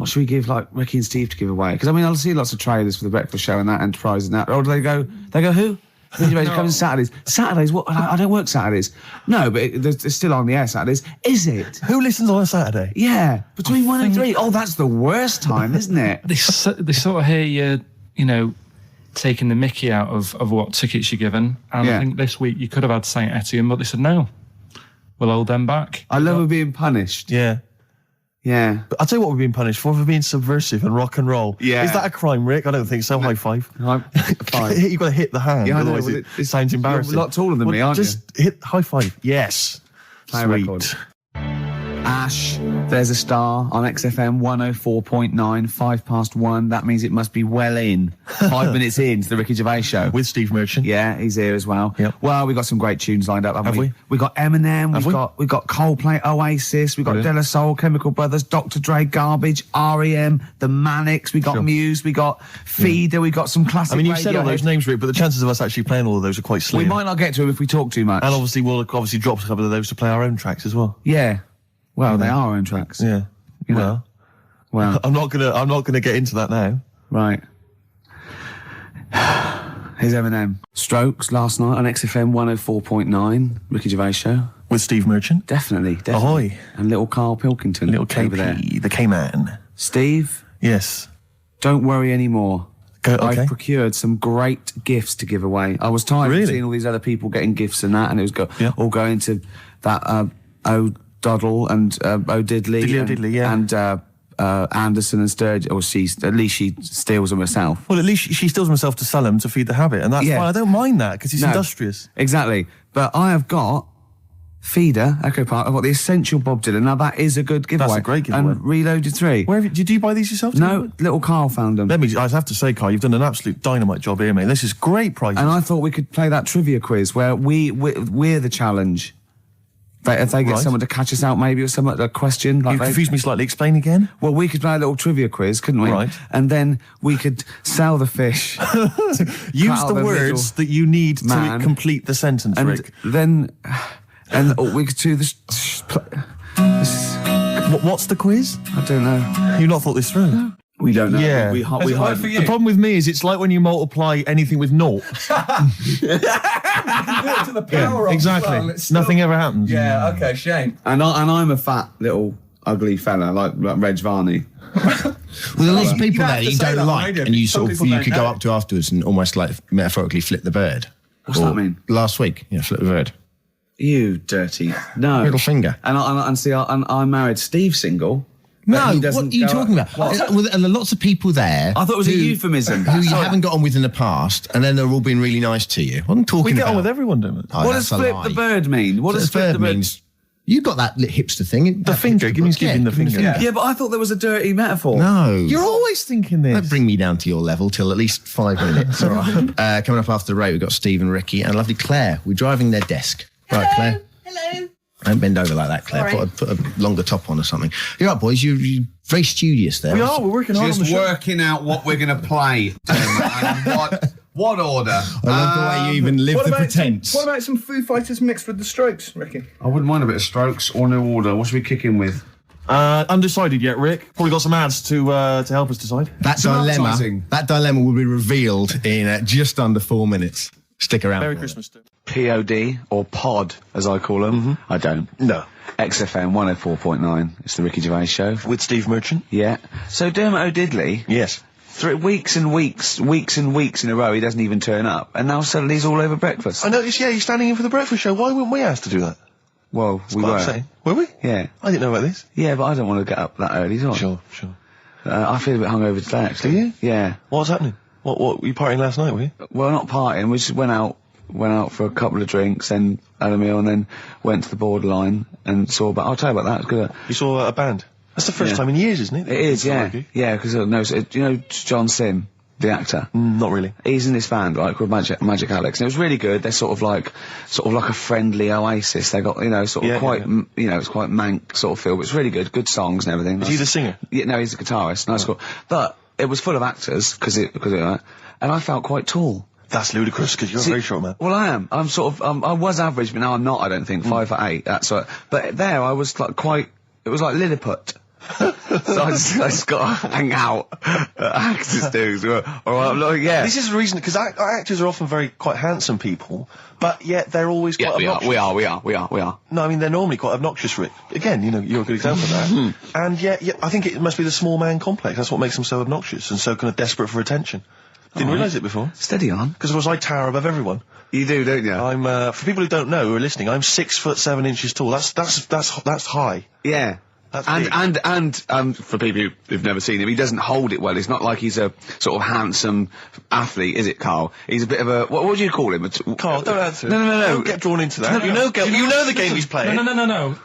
should we give, like, Ricky and Steve to give away? Because, I mean, I'll see lots of trailers for the breakfast show and that, Enterprise and that. Or do they go, who? It comes Saturdays. Saturdays? What? I don't work Saturdays. No, but it's still on the air Saturdays. Is it? Who listens on a Saturday? Yeah. Between 1 and 3. Oh, that's the worst time, isn't it? They sort of hear you, taking the mickey out of what tickets you're given. And I think this week you could have had St. Etienne, but they said, no, we'll hold them back. I love being punished. Yeah. Yeah. But I'll tell you what we're being punished for being subversive and rock and roll. Yeah. Is that a crime, Rick? I don't think so. High five. Fine. You've got to hit the hand, Yeah, otherwise it sounds embarrassing. You're a lot taller than me, aren't just you? Just hit high five. Yes. Play Sweet. record. Ash, there's a star on XFM 104.9, 1:05. That means it must be well in. 5 minutes into the Ricky Gervais show. With Steve Merchant. Yeah, he's here as well. Yep. Well, we've got some great tunes lined up, haven't Have we? We got Eminem, we've got Coldplay, Oasis, we've got Brilliant. De La Soul, Chemical Brothers, Dr. Dre, Garbage, R.E.M., The Manics, we got Muse, we got Feeder, we got some classic I mean, you've said all Radiohead. those names, Rick, but the chances of us actually playing all of those are quite slim. We might not get to them if we talk too much. And obviously, we'll drop a couple of those to play our own tracks as well. Yeah. Well, they are our own tracks. Yeah. You know. Well. I'm not gonna get into that now. Right. Here's Eminem. Strokes last night on XFM 104.9, Ricky Gervais show. With Steve Merchant. Definitely. Ahoy. And little Karl Pilkington. Little over there. KP, the K-Man. Steve, Yes. don't worry anymore. Okay. I've procured some great gifts to give away. I was tired of seeing all these other people getting gifts and that, and it was all going to that O'Doddle and O'Diddley. Yeah. And Anderson and Sturgeon, or at least she steals them herself. Well, at least she steals herself to sell them to feed the habit, and that's fine. I don't mind that, because he's industrious. Exactly. But I have got Feeder, Echo Park. I've got the Essential Bob Dylan. Now, that is a good giveaway. That's a great giveaway. And Reloaded 3. Where did you buy these yourself? No, little Carl found them. I have to say, Carl, you've done an absolute dynamite job here, mate. This is great prizes. And I thought we could play that trivia quiz where we're the challenge. If they get someone to catch us out, maybe, or something, a question. You confused me slightly. Explain again. Well, we could play a little trivia quiz, couldn't we? Right. And then we could sell the fish. Use the words that you need to complete the sentence, and Rick. Then, we could do this. What's the quiz? I don't know. You've not thought this through? No. We don't know. Yeah. We hide. The problem with me is it's like when you multiply anything with naught. To the power of exactly. Nothing ever happens. Yeah, okay, shame. And I'm a fat little ugly fella like Reg Varney. Well, there are lots of people there that you don't like, and you could go up to afterwards and almost like metaphorically flip the bird. What's that mean? Last week, flip the bird. You dirty middle finger. And see, I married Steve single. No, what are you talking about? Well, there are lots of people there. I thought it was a euphemism. Who you haven't got on with in the past, and then they're all being really nice to you. What I'm talking about. We get on with everyone, don't we? What does flip the bird mean? What does flip the bird mean? You got that hipster thing. The finger. It means giving the finger. Yeah, but I thought there was a dirty metaphor. No. You're always thinking this. Don't bring me down to your level till at least 5 minutes. All right. Coming up after the break, we've got Steve and Ricky and lovely Claire. We're driving their desk. Hello. Right, Claire? Hello. Don't bend over like that, Claire. Put a longer top on or something. You're right, boys. You're very studious there. We are. We're working hard on the show. Just working out what we're going to play. And what order. I love the way you even live the pretense. What about some Foo Fighters mixed with the Strokes, Ricky? I wouldn't mind a bit of Strokes or New Order. What should we kick in with? Undecided yet, Rick. Probably got some ads to help us decide. That dilemma will be revealed in just under 4 minutes. Stick around. Merry Christmas, too. POD, or Pod, as I call them. I don't. No. XFM 104.9. It's the Ricky Gervais Show. With Steve Merchant. Yeah. So Dermot O'Diddley. Yes. 3 weeks and weeks in a row, he doesn't even turn up, and now suddenly he's all over breakfast. I noticed. Yeah, he's standing in for the breakfast show. Why weren't we asked to do that? Well, we were. Were we? Yeah. I didn't know about this. Yeah, but I don't want to get up that early, do I? Sure. I feel a bit hungover today, actually. Do you? Yeah. What's happening? What were you partying last night, were you? Well, not partying. We just went out for a couple of drinks, then had a meal, and then went to the Borderline and saw. But I'll tell you about that. It's good. You saw a band. That's the first time in years, isn't it? It is, yeah. Yeah, because you know John Sim, the actor. Not really. He's in this band, right, called Magic Alex, and it was really good. They're sort of like a friendly Oasis. They got it's quite it's quite mank sort of feel, but it's really good. Good songs and everything. Is he the singer? Yeah, no, he's a guitarist. Nice, cool. But it was full of actors because and I felt quite tall. That's ludicrous, because you're a very short man. Well, I am. I'm sort of, I was average, but now I'm not, I don't think. 5'8", that's what. But there, I was like it was like Lilliput. So I just got to hang out at actors do. Yeah. This is the reason, because actors are often quite handsome people, but yet they're always quite obnoxious. We are. No, I mean, they're normally quite obnoxious, Rick. Again, you're a good example of that. And yet, I think it must be the small man complex. That's what makes them so obnoxious and so kind of desperate for attention. Didn't realise it before. Steady on. Because of course I tower above everyone. You do, don't you? I'm, for people who don't know, who are listening, I'm 6'7" tall. That's high. Yeah. And for people who've never seen him, he doesn't hold it well. It's not like he's a sort of handsome athlete, is it, Carl? He's a bit of a, what do you call him? Carl, don't answer. No. Don't get drawn into that. You know the game he's playing. No.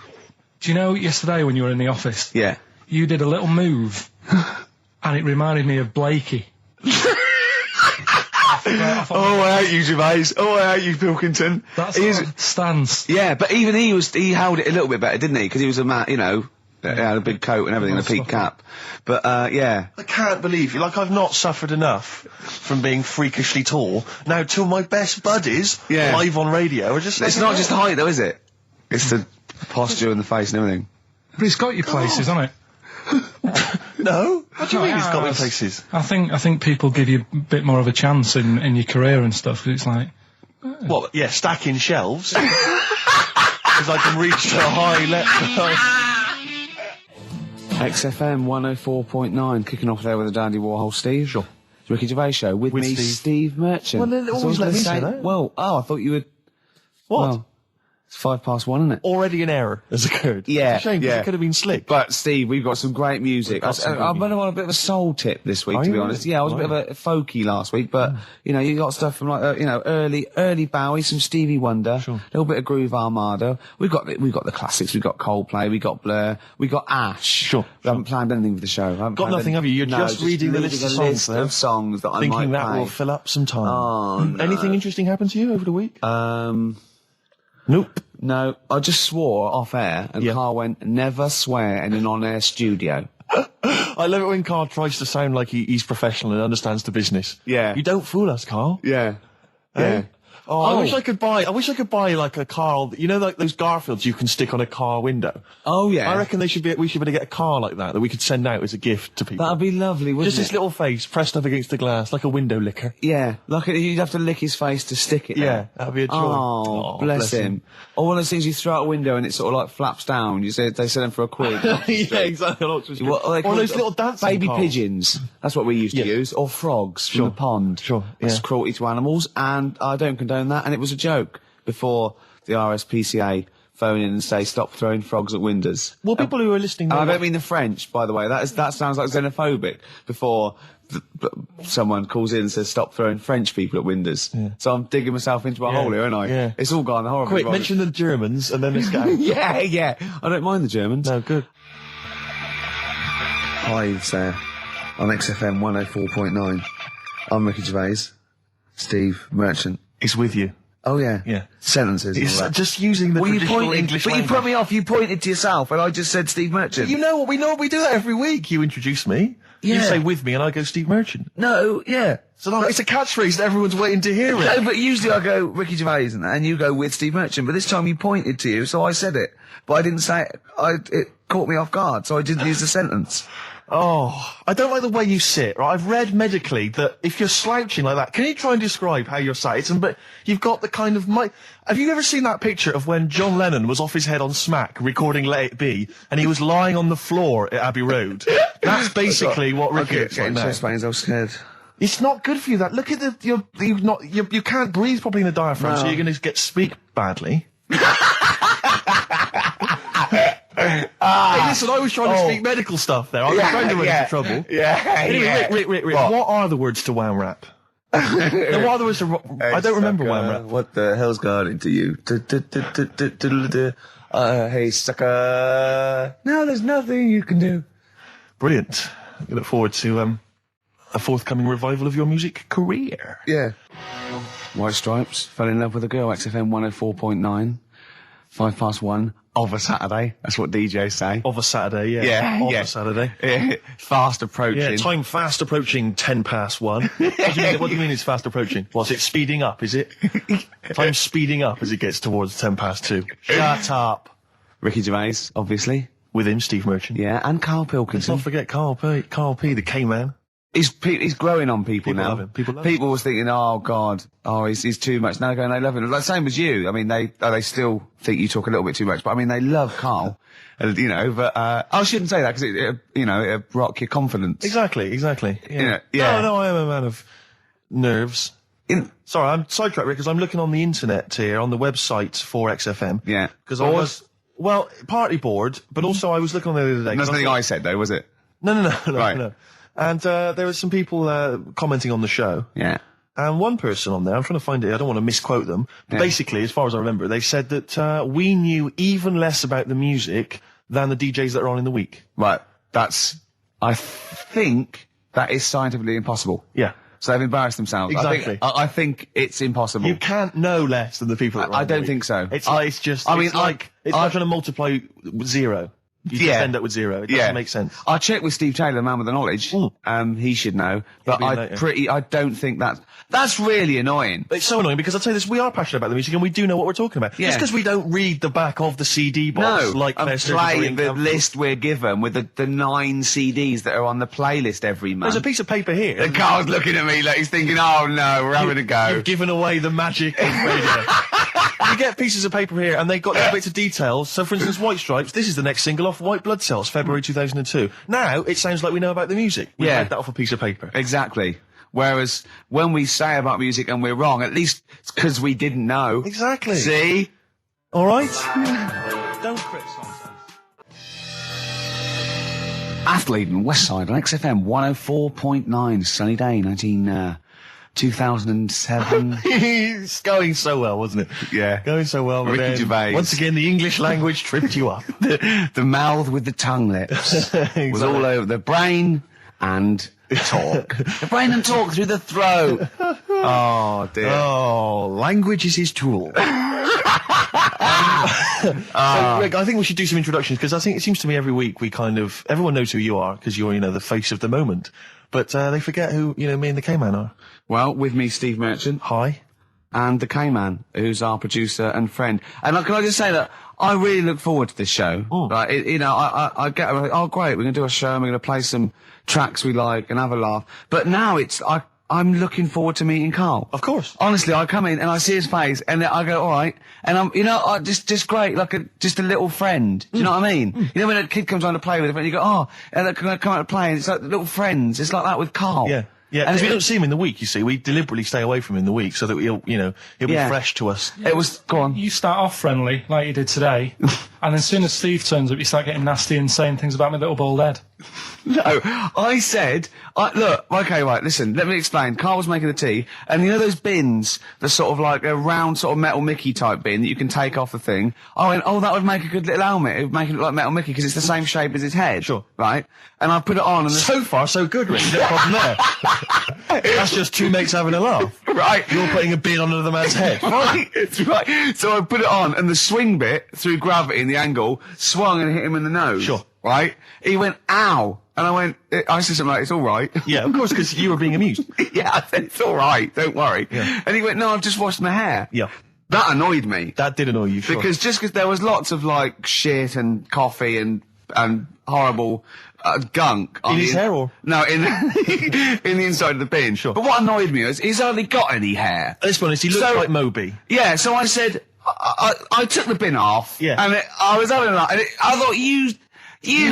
Do you know yesterday when you were in the office? Yeah. You did a little move, and it reminded me of Blakey. Oh, I hate you, Gervais. Oh, I hate you, Pilkington. That's his stance. Yeah, but even he held it a little bit better, didn't he? Because he was a man, he had a big coat and everything, and a peak cap. But, yeah. I can't believe you. Like, I've not suffered enough from being freakishly tall. Now, two of my best buddies, live on radio, are just... It's not just height, though, is it? It's the posture and the face and everything. But it's got you places, hasn't it? No? What do you mean it's got me places? I think people give you a bit more of a chance in your career and stuff, 'cause it's like... What, yeah, stacking shelves? Because I can reach to a high level. XFM 104.9, kicking off there with the Dandy Warhol Steve. Sure. Ricky Gervais Show with me, Steve Merchant. Well, then always let me say that. Well, I thought you would... What? Well, it's 5:01, isn't it? Already an error has occurred. Yeah, it's a shame, 'cause it could have been slick. But, Steve, we've got some great music. I'm going to want a bit of a soul tip this week, to be honest. Yeah, I was a bit of a folky last week, but, you got stuff from, like, early Bowie, some Stevie Wonder, a little bit of Groove Armada. We've got the classics. We've got Coldplay, we've got Blur, we've got Ash. Sure. We haven't planned anything for the show. Got nothing, have you? You're just reading the list of songs that I might thinking that play. will fill up some time. Oh, no. Anything interesting happened to you over the week? Nope. No, I just swore off air, and Carl went, never swear in an on-air studio. I love it when Carl tries to sound like he's professional and understands the business. Yeah. You don't fool us, Carl. Yeah. Yeah. Oh, I wish I could buy like a Carl, like those Garfields you can stick on a car window. Oh, yeah. I reckon we should be able to get a car like that we could send out as a gift to people. That'd be lovely, wouldn't it? Just this little face pressed up against the glass, like a window licker. Yeah. Like you'd have to lick his face to stick it there. Yeah, that'd be a joy. Oh, bless him. Or one of those things you throw out a window and it sort of like flaps down. They sell them for a quid. Yeah, exactly. Or those little dancing baby cars. pigeons. That's what we used to use. Or frogs from the pond. Sure. That's cruelty to animals, and I don't condone that, and it was a joke before the RSPCA phone in and say stop throwing frogs at windows. Well, people who are listening... I don't mean the French, by the way. That sounds like xenophobic before someone calls in and says stop throwing French people at windows. Yeah. So I'm digging myself into a hole here, aren't I? Yeah. It's all gone horribly wrong. Mention the Germans and then let's go. Yeah. I don't mind the Germans. No, good. Hi, it's on XFM 104.9. I'm Ricky Gervais. Steve Merchant. It's with you. Oh, yeah. Yeah. Sentences and all that. Just using the traditional English language. But you put me off. You pointed to yourself, and I just said Steve Merchant. You know what? We do that every week. You introduce me. Yeah. You say with me, and I go Steve Merchant. No, yeah. So it's a catchphrase that everyone's waiting to hear it. No, but usually I go Ricky Gervais, and you go with Steve Merchant. But this time you pointed to you, so I said it. But I didn't say it. It caught me off guard, so I didn't use the sentence. Oh, I don't like the way you sit, right? I've read medically that if you're slouching like that, can you try and describe how you're sat? But you've got the kind of have you ever seen that picture of when John Lennon was off his head on Smack recording Let It Be and he was lying on the floor at Abbey Road? That's basically what Ricky looks like now. Chest pains, I was scared. It's not good for you, that. Look at you can't breathe properly in the diaphragm, so you're going to speak badly. Hey, listen, I was trying to speak medical stuff there. I was trying to run into trouble. Anyway, Rick, what are the words to Wham Rap? What are the words to... I don't remember Wham Rap. What the hell's got into you? Hey, sucker. No, there's nothing you can do. Brilliant. We look forward to a forthcoming revival of your music career. Yeah. White Stripes, Fell in Love with a Girl, XFM 104.9. 1:05. Of a Saturday. That's what DJs say. Of a Saturday, yeah. Yeah, Of yeah. a Saturday. Fast approaching. Yeah, time fast approaching 1:10. What do you mean it's fast approaching? What's it speeding up, is it? Time's speeding up as it gets towards 2:10. Shut up. Ricky Gervais, obviously. With him, Steve Merchant. Yeah, and Karl Let's Pilkington. not forget Karl P, the K-man. He's growing on people now. Love him. People love him. People was thinking, oh God, he's too much. Now they're going, they love him. Like same as you. I mean, they still think you talk a little bit too much, but I mean, they love Karl. You know, but I shouldn't say that because it'll rock your confidence. Exactly. Yeah. Yeah. No, I am a man of nerves. Sorry, I'm sidetracked because I'm looking on the internet here, on the website for XFM. Yeah. Because I was, partly bored, but also I was looking on the other day. That's nothing I said though, was it? No. Right. No. And there were some people commenting on the show. Yeah. And one person on there, I'm trying to find it, I don't want to misquote them, but basically, as far as I remember, they said that we knew even less about the music than the DJs that are on in the week. Right. I think that is scientifically impossible. Yeah. So they've embarrassed themselves. Exactly. I think it's impossible. You can't know less than the people that are on I in the don't week. think so. It's like trying to multiply with zero. You just end up with zero. It doesn't make sense. I checked with Steve Taylor, the man with the knowledge. He should know. But I don't think that's really annoying. It's so annoying because I'll tell you this, we are passionate about the music and we do know what we're talking about. Yeah. Just because we don't read the back of the CD box like and festive play the list we're given with the 9 CDs that are on the playlist every month. There's a piece of paper here. The Carl's looking at me like he's thinking, oh no, we're having a go. You've given away the magic of radio. You get pieces of paper here and they've got little bits of details. So for instance, White Stripes, this is the next single off White Blood Cells, February 2002. Now, it sounds like we know about the music. We read that off a piece of paper. Exactly. Whereas when we say about music and we're wrong, at least it's because we didn't know. Exactly. See? All right? Don't criticise us. Athlete and Westside on XFM 104.9, sunny day, 2007. It's going so well, wasn't it? Yeah. Going so well. But Ricky then, Gervais. once again, the English language tripped you up. The mouth with the tongue lips was all over the brain and talk. The brain and talk through the throat. Oh dear. Oh, language is his tool. So, Rick, I think we should do some introductions because I think it seems to me every week everyone knows who you are because you're, the face of the moment. But they forget who, me and the K-Man are. Well, with me, Steve Merchant. Hi. And the K-Man, who's our producer and friend. And can I just say that I really look forward to this show. Like, I get, oh great, we're going to do a show and we're going to play some tracks we like and have a laugh. But now I'm looking forward to meeting Karl. Of course. Honestly, I come in and I see his face and I go, all right. And I'm, just great, like just a little friend. Do you know what I mean? You know, when a kid comes on to play with a friend, you go, oh, and they come out to play and it's like little friends. It's like that with Karl. Yeah. Yeah, because we don't see him in the week, you see. We deliberately stay away from him in the week so that he'll be fresh to us. It was, go on. You start off friendly, like you did today, and then as soon as Steve turns up, you start getting nasty and saying things about my little bald head. No, I said, look, okay, right, listen, let me explain. Karl was making the tea, and you know those bins, the sort of like a round sort of Metal Mickey type bin that you can take off the thing? I went, oh, that would make a good little helmet. It would make it look like Metal Mickey because it's the same shape as his head. Sure. Right? And I put it on and... So far, so good, Rick. No problem there. That's just two mates having a laugh. Right. You're putting a bin on another man's head. Right, it's right. So I put it on, and the swing bit, through gravity and the angle, swung and hit him in the nose. Sure. Right? He went, ow. And I said something like, it's all right. Yeah, of course, because you were being amused. Yeah, I said, it's all right, don't worry. Yeah. And he went, no, I've just washed my hair. Yeah. That annoyed me. That did annoy you, sure. Because there was lots of, like, shit and coffee and horrible gunk. In his hair, or? No, in the inside of the bin. Sure. But what annoyed me was, he's hardly got any hair. Let's be honest, he looks like Moby. Yeah, so I said, I took the bin off. Yeah. And I was having a laugh, and I thought, you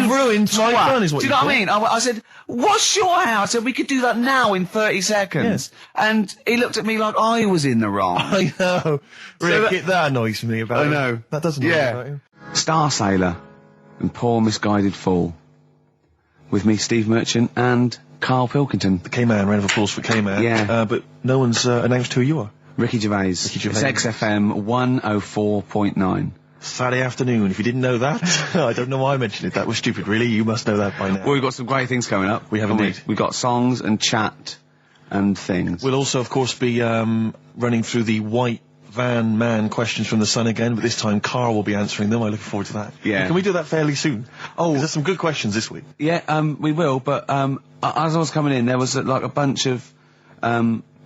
ruined my fun, is what do you know what I mean? I said, what's your hair? I said, we could do that now in 30 seconds. Yes. And he looked at me like I was in the wrong. I know. Rick, that annoys me about I him. know. That doesn't annoy me about him. Star Sailor and Poor Misguided Fool. With me, Steve Merchant, and Karl Pilkington. The K-Man, round of applause for K-Man. Yeah. But no one's announced who you are. Ricky Gervais. Ricky Gervais. It's XFM 104.9. Saturday afternoon. If you didn't know that, I don't know why I mentioned it. That was stupid, really. You must know that by now. Well, we've got some great things coming up. We have indeed. We've got songs and chat and things. We'll also, of course, be running through the White van man questions from the Sun again, but this time Karl will be answering them. I look forward to that. Yeah. Can we do that fairly soon? Oh, there's some good questions this week. Yeah, we will, but as I was coming in, there was like a bunch of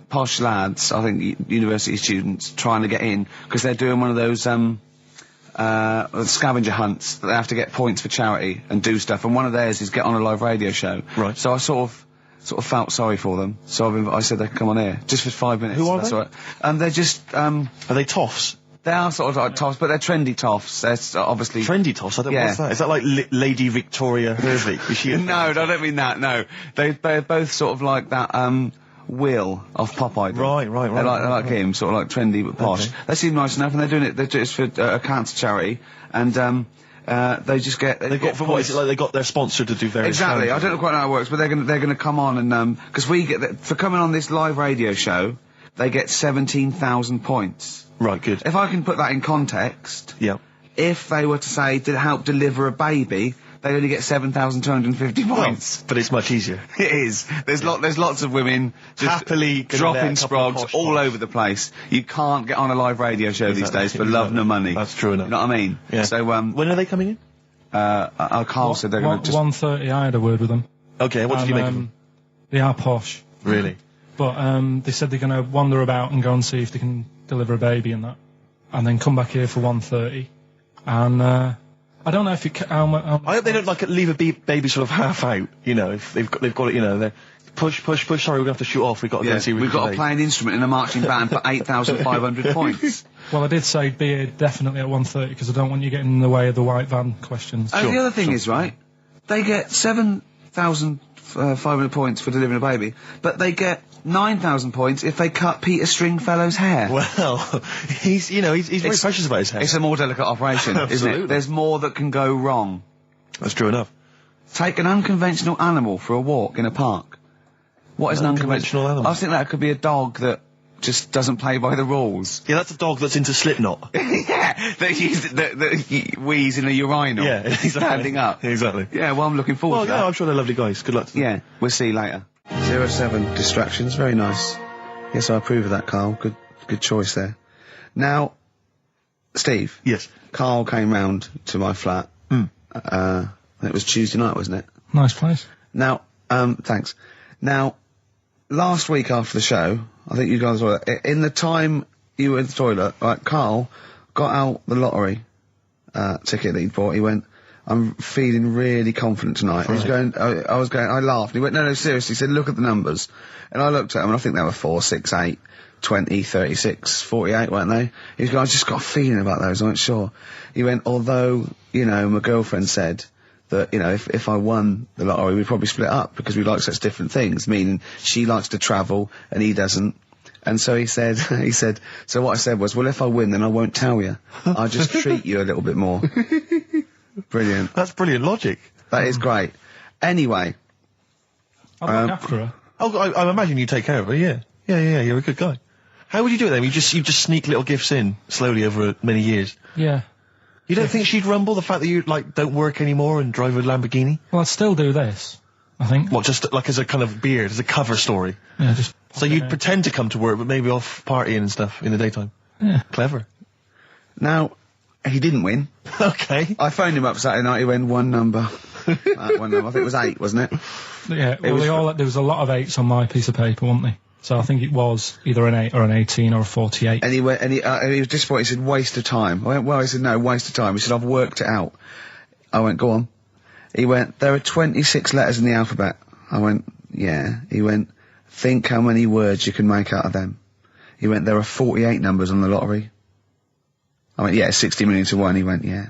posh lads, I think university students, trying to get in, because they're doing one of those scavenger hunts that they have to get points for charity and do stuff, and one of theirs is get on a live radio show. Right. So I sort of felt sorry for them, so I said they could come on here, just for 5 minutes. Who are that's they? All right. And they're just, Are they toffs? they are sort of like toffs, but they're trendy toffs. They're obviously... Trendy toffs? I don't Yeah. What's that? Is that like Lady Victoria Gervais? Is she No, I don't mean that, no. They're both sort of like that, Will of Pop Idol. Right. They're like him, sort of like trendy but posh. Okay. They seem nice enough, and they're doing it for a cancer charity, and they just get... They got, for what is it, like they got their sponsor to do various... Exactly, I challenges? don't know quite how it works, but they're gonna come on and, because we get, for coming on this live radio show, they get 17,000 points. Right, good. If I can put that in context, Yeah. if they were to say to help deliver a baby, they only get 7,250 points. But it's much easier. It is. There's lots of women just Happily gonna dropping let a couple of sprogs posh all posh. over the place. You can't get on a live radio show these Exactly, days for love nor money. That's true enough. You know what I mean? Yeah. So When are they coming in? Carl said they're going to just... 1:30. I had a word with them. Okay, what did you make of them? They are posh, Really? but they said they're going to wander about and go and see if they can deliver a baby and that, and then come back here for 1:30. And I don't know if it. I hope they don't like leave a baby sort of half out. You know, if they've got it. You know, they're push. Sorry, we're gonna have to shoot off. We've got to go and see. We've got to play an instrument in a marching band for 8,500 points. Well, I did say be here definitely at 1:30 because I don't want you getting in the way of the white van questions. And the other thing is, right, they get 7,500 points for delivering a baby, but they get 9,000 points if they cut Peter Stringfellow's hair. Well, he's very precious about his hair. It's a more delicate operation, isn't Absolutely. it? There's more that can go wrong. That's true enough. Take an unconventional animal for a walk in a park. What is an Unconventional animal? I think that could be a dog that just doesn't play by the rules. Yeah, that's a dog that's into Slipknot. Yeah, that wheeze in a urinal. Yeah, exactly. Standing up. Exactly. Yeah, well, I'm looking forward Well, to yeah, that. I'm sure they're lovely guys. Good luck to them. Yeah, we'll see you later. 07 distractions, very nice. Yes, I approve of that, Carl. Good choice there. Now, Steve. Yes. Carl came round to my flat. It was Tuesday night, wasn't it? Nice place. Now, thanks. Now, last week after the show, I think you guys were in the time you were in the toilet. Right, Carl got out the lottery ticket that he'd bought. He went, "I'm feeling really confident tonight." Right. He was going. I laughed. He went, "No, seriously." He said, "Look at the numbers," and I looked at them, and I think they were 4, 6, 8, 20, 36, 48, weren't they? He was going, "I just got a feeling about those." I went, "Sure." He went, "Although, my girlfriend said that, if I won the lottery, we'd probably split up because we like such different things, meaning she likes to travel and he doesn't." And so he said, so what I said was, "Well, if I win, then I won't tell you. I'll just treat you a little bit more." Brilliant. That's brilliant logic. That is great. Anyway. I'll look after her. Oh, I imagine you take care of her, yeah. Yeah, you're a good guy. How would you do it then? You just sneak little gifts in slowly over many years. Yeah. You don't think she'd rumble the fact that you, don't work anymore and drive a Lamborghini? Well, I'd still do this, I think. What, just as a kind of beard, as a cover story? Yeah, just... So you'd pretend to come to work, but maybe off partying and stuff in the daytime? Yeah. Clever. Now, he didn't win. Okay. I phoned him up Saturday night, he went one number. One number. I think it was 8, wasn't it? Yeah, well, there was a lot of 8s on my piece of paper, wasn't there? So I think it was either an 8 or an 18 or a 48. And he went, and he was disappointed. He said, "Waste of time." I went, "Well," he said, "No, waste of time." He said, "I've worked it out." I went, "Go on." He went, "There are 26 letters in the alphabet." I went, "Yeah." He went, "Think how many words you can make out of them." He went, "There are 48 numbers on the lottery." I went, "Yeah, 60 million to 1. He went, "Yeah."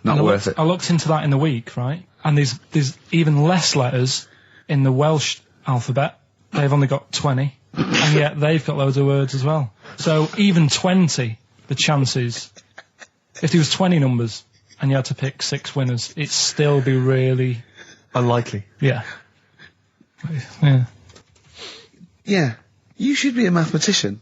Not worth it. I looked into that in the week, right? And there's even less letters in the Welsh alphabet. They've only got 20, and yet they've got loads of words as well. So even 20, the chances, if there was 20 numbers and you had to pick 6 winners, it'd still be really... Unlikely. Yeah. Yeah. Yeah. You should be a mathematician.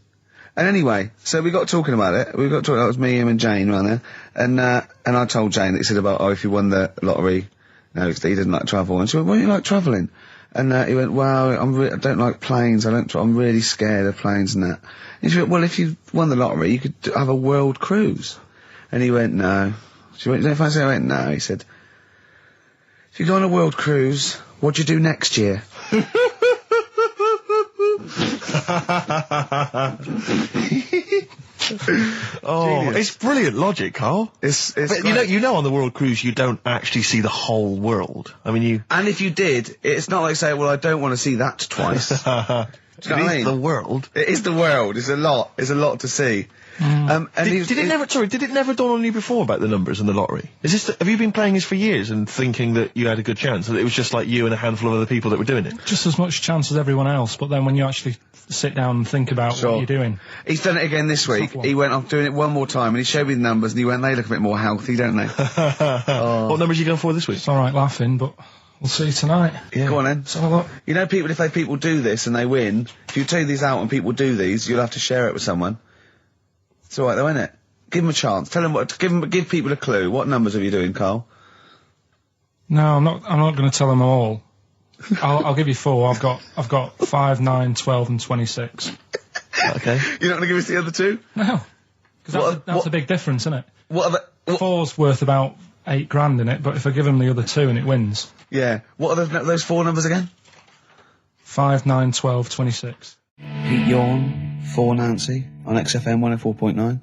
And anyway, so we got talking about it. We got talking, that was me, him and Jane around there. And I told Jane that he said about, if you won the lottery, no, he didn't like travel. And she went, "Why do you like travelling?" And he went, well, I don't like planes. I'm really scared of planes and that. And she went, well, if you won the lottery, you could have a world cruise. And he went, no. She went, you don't fancy? I went, no. He said, if you go on a world cruise, what do you do next year? Genius. It's brilliant logic, Carl. It's but you know on the world cruise you don't actually see the whole world. I mean, and if you did, it's not like saying, well, I don't want to see that twice. Do you know what I mean? The world. It is the world. It's a lot. It's a lot to see. And did it never dawn on you before about the numbers and the lottery? Have you been playing this for years and thinking that you had a good chance, and it was just like you and a handful of other people that were doing it? Just as much chance as everyone else, but then when you actually sit down and think about what you're doing. He's done it again this week. He went, I'm doing it one more time, and he showed me the numbers, and he went, they look a bit more healthy, don't they? What numbers are you going for this week? It's alright laughing, but we'll see tonight. Yeah. Go on then. So look. You know, if people do this and they win, if you take these out and people do these, you'll have to share it with someone. It's alright though, isn't it? Give them a chance. Tell them give people a clue. What numbers are you doing, Carl? No, I'm not going to tell them all. I'll give you 4. I've got 5, 9, 12 and 26. Okay. You're not going to give us the other 2? No. Because that's a big difference, isn't it? What are the... 4's worth about 8 grand in it, but if I give them the other 2 and it wins. Yeah. What are those 4 numbers again? 5, 9, 12, 26. Pete Yorn, for Nancy, on XFM 104.9.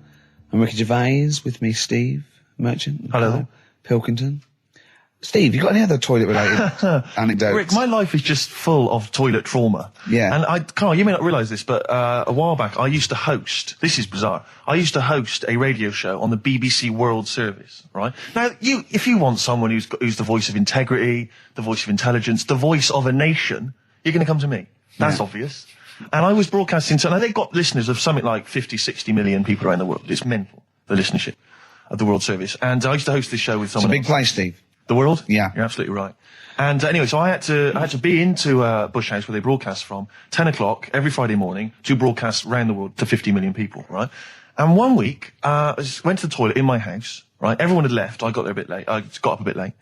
I'm Ricky Gervais, with me Steve Merchant. Hello. Pilkington. Steve, you got any other toilet-related anecdotes? Rick, my life is just full of toilet trauma. Yeah. And Carl, you may not realise this, but a while back I used to host, this is bizarre, I used to host a radio show on the BBC World Service, right? Now, if you want someone who's the voice of integrity, the voice of intelligence, the voice of a nation, you're going to come to me. That's obvious. And I was broadcasting, so now they've got listeners of something like 50, 60 million people around the world. It's mental, the listenership of the World Service. And I used to host this show with someone It's a big place, Steve. The World? Yeah. You're absolutely right. And anyway, so I had to be into Bush House where they broadcast from 10 o'clock every Friday morning to broadcast around the world to 50 million people, right? And one week, I went to the toilet in my house, right? Everyone had left. I got there a bit late. I got up a bit late.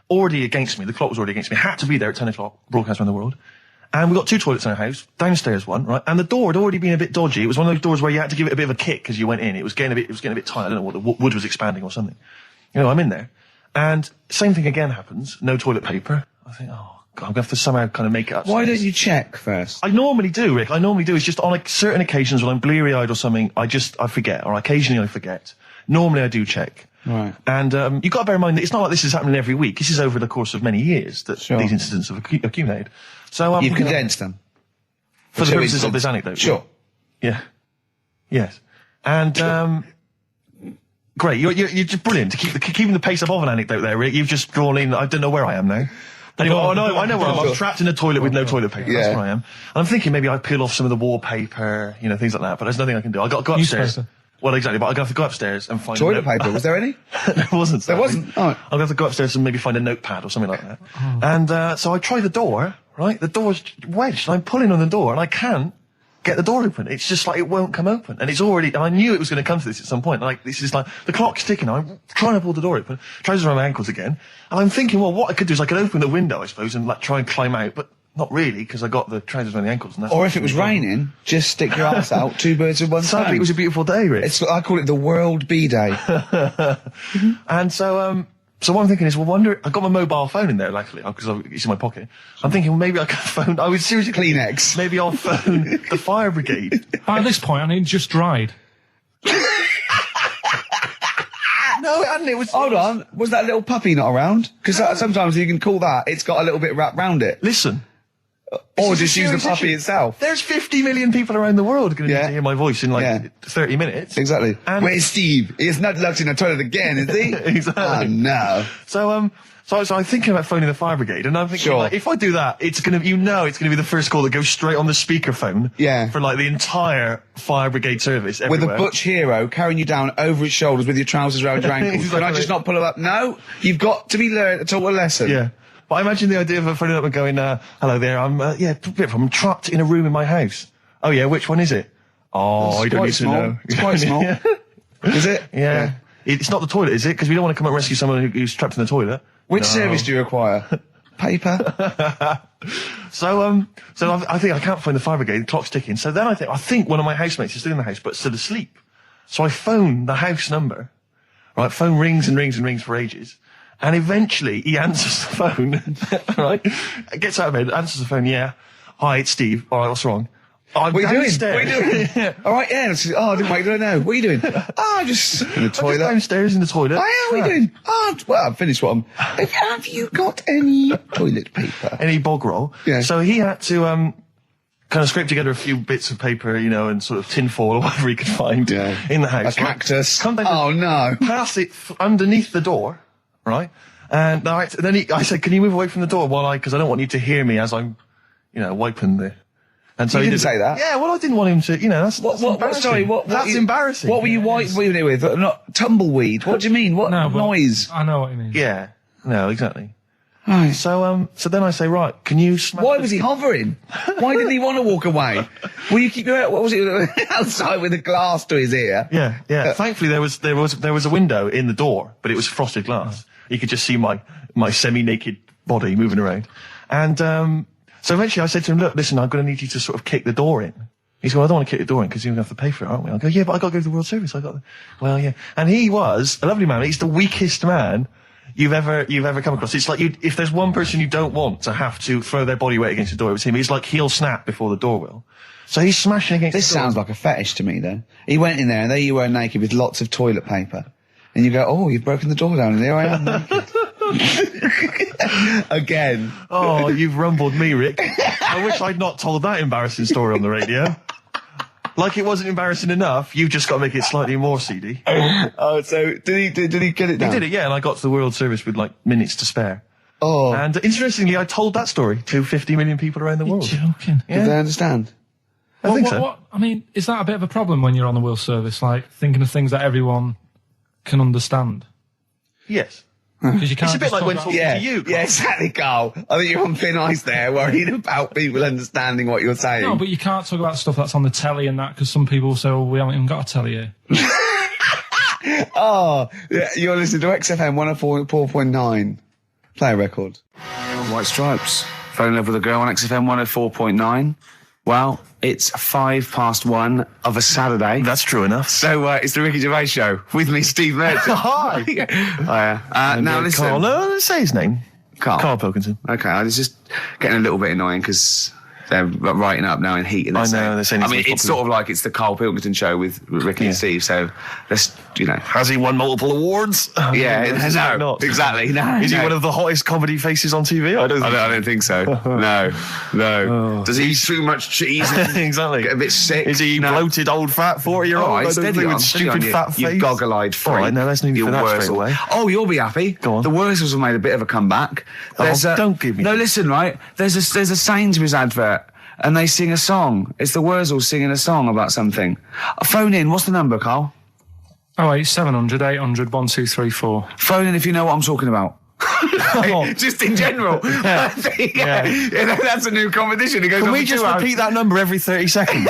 Already against me. The clock was already against me. Had to be there at 10 o'clock, broadcast around the world. And we got 2 toilets in our house, downstairs one, right? And the door had already been a bit dodgy. It was one of those doors where you had to give it a bit of a kick as you went in. It was getting a bit tight. I don't know what the wood was expanding or something. You know, I'm in there. And same thing again happens. No toilet paper. I think, oh, God, I'm going to have to somehow kind of make it up. Why don't you check first? I normally do, Rick. I normally do. It's just on like certain occasions when I'm bleary-eyed or something, I forget. Or occasionally I forget. Normally I do check. Right. And you've got to bear in mind that it's not like this is happening every week. This is over the course of many years that these incidents have accumulated. So you've condensed them. For the purposes of this anecdote. Sure. Yeah. Yes. And, great. You're just brilliant. Keeping the pace up of an anecdote there, Rick. You've just drawn in, I don't know where I am now. Anyway, I know where I am. I'm trapped in a toilet with no toilet paper. Yeah. That's where I am. And I'm thinking maybe I peel off some of the wallpaper, you know, things like that, but there's nothing I can do. I got to go upstairs. Well, exactly, but I'm going to have to go upstairs and find toilet paper. Was there any? There wasn't. There wasn't? Oh. I'm going to have to go upstairs and maybe find a notepad or something like that. Oh. And, so I try the door, right? The door's wedged, and I'm pulling on the door, and I can't get the door open. It's just like it won't come open. And it's already, and I knew it was going to come to this at some point. Like, this is like, the clock's ticking. I'm trying to pull the door open, trousers around my ankles again. And I'm thinking, well, what I could do is I could open the window, I suppose, and like try and climb out, but not really, because I got the trousers around the ankles. And that's or if it was raining, just stick your ass out, 2 birds with one stone. Sadly, it was a beautiful day, Rich. I call it the World B-Day. And so what I'm thinking is, well, I got my mobile phone in there, luckily, because it's in my pocket. I'm thinking, well, maybe I could phone, I would seriously... Kleenex. Maybe I'll phone the fire brigade. At this point, I mean, it just dried. No, it hadn't. It was... Hold on. Was that little puppy not around? Because sometimes you can call that, it's got a little bit wrapped round it. Listen. Or just use the puppy itself. There's 50 million people around the world going to hear my voice in 30 minutes. Exactly. And where's Steve? He's not locked in a toilet again, is he? Exactly. Oh, no. So I'm thinking about phoning the fire brigade, and I'm thinking, like, if I do that, it's going to be the first call that goes straight on the speakerphone. Yeah. For like the entire fire brigade service everywhere. With a butch hero carrying you down over his shoulders with your trousers around your ankles. Exactly. Can I just not pull him up? No. You've got to be taught a lesson. Yeah. But I imagine the idea of phoning up and going, hello there, I'm trapped in a room in my house. Oh yeah, which one is it? Oh, I don't need to know. It's quite small. Is it? Yeah. It's not the toilet, is it? Because we don't want to come and rescue someone who's trapped in the toilet. Which service do you require? Paper? So I think I can't find the fire brigade. The clock's ticking. So then I think one of my housemates is still in the house, but still asleep. So I phone the house number. Right, phone rings and rings and rings for ages. And eventually he answers the phone, right? Gets out of bed, answers the phone, yeah. Hi, it's Steve. All right, what's wrong? What are you doing? What are you doing? Yeah. All right, yeah. I didn't wait, don't know. What are you doing? Just in the toilet. Downstairs in the toilet. Oh, yeah, what are you doing? Well, I've finished what I'm... Have you got any toilet paper? Any bog roll? Yeah. So he had to, kind of scrape together a few bits of paper, and sort of tinfoil or whatever he could find in the house. A cactus. Come down no. Pass it underneath the door, right? And then I said, can you move away from the door because I don't want you to hear me as I'm, wiping the... And so he he didn't say that? Yeah, well, I didn't want him to, that's embarrassing. Sorry, that's embarrassing. What were you wiping it with? Not tumbleweed. What do you mean? What noise? I know what you mean. Yeah. No, exactly. Right. So then I say, right, can you smash... Why was he hovering? Why didn't he want to walk away? Will you keep your... What was it? Outside with a glass to his ear? Yeah. Thankfully, there was a window in the door, but it was frosted glass. You could just see my semi-naked body moving around. And so eventually I said to him, look, listen, I'm going to need you to sort of kick the door in. He said, well, I don't want to kick the door in because you're going to have to pay for it, aren't we? I go, yeah, but I got to go to the World Service. Well, yeah. And he was a lovely man. He's the weakest man you've ever come across. It's like if there's one person you don't want to have to throw their body weight against the door, it was him. He's like he'll snap before the door will. So he's smashing against the door. This sounds like a fetish to me, though. He went in there and there you were naked with lots of toilet paper. And you go, oh, you've broken the door down and there I am naked. Again. Oh, you've rumbled me, Rick. I wish I'd not told that embarrassing story on the radio. Like it wasn't embarrassing enough, you've just got to make it slightly more seedy. Oh, so did he get it down? He did it, yeah, and I got to the World Service with minutes to spare. Oh. And interestingly, I told that story to 50 million people around the world. You're joking. Yeah. Did they understand? I think so. I mean, is that a bit of a problem when you're on the World Service? Like, thinking of things that everyone can understand? Yes. Because you can't. It's a bit like when talking to you, Carl. Yeah, exactly, Carl. I think you're on thin ice there, worried about people understanding what you're saying. No, but you can't talk about stuff that's on the telly and that, because some people say, well, we haven't even got a telly here. Oh, yeah, you're listening to XFM 104.9. Play a record. White Stripes. Fell in love with a girl on XFM 104.9. Well, it's 1:05 of a Saturday. That's true enough. So it's the Ricky Gervais Show with me, Steve Merchant. Hi. Now listen. Carl, no, say his name. Carl Pilkington. Okay, I was just getting a little bit annoying because they're writing up now and heating. I know, they're saying it's sort of like it's the Carl Pilkington Show with Ricky and Steve. So let's, Has he won multiple awards? Yeah, no, not. Exactly. No, is he one of the hottest comedy faces on TV? I don't think so. No. Oh. Does he eat too much cheese? Exactly. Get a bit sick? Is he bloated, old, fat 40-year-old? Right, steady on, with stupid fat face. You goggle-eyed freak. All right, now let's move for that straight away. Oh, you'll be happy. Go on. The Worzels have made a bit of a comeback. Don't give me. No, listen, right. There's a Sainsbury's advert. And they sing a song. It's the Wurzels singing a song about something. Phone in. What's the number, Carl? 08700 800 1234. Phone in if you know what I'm talking about. Just in general. Yeah, that's a new competition. It goes Can we just repeat that number every 30 seconds?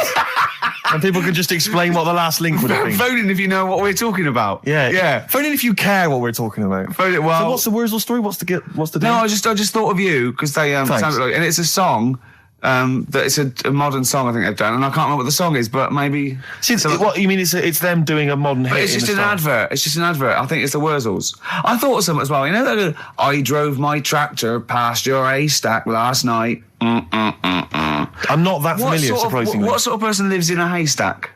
And people can just explain what the last link would have been. Phone in if you know what we're talking about. Yeah. Phone in if you care what we're talking about. Phone in, well. So what's the Worzel story? What's the deal? No, I just thought of you because they sound like, and it's a song. That it's a modern song I think they've done, and I can't remember what the song is, but maybe. What you mean? It's them doing a modern hit? It's just an advert. It's just an advert. I think it's the Wurzels. I thought of something as well. You know that I drove my tractor past your haystack last night. I'm not that familiar, surprisingly. What sort of person lives in a haystack?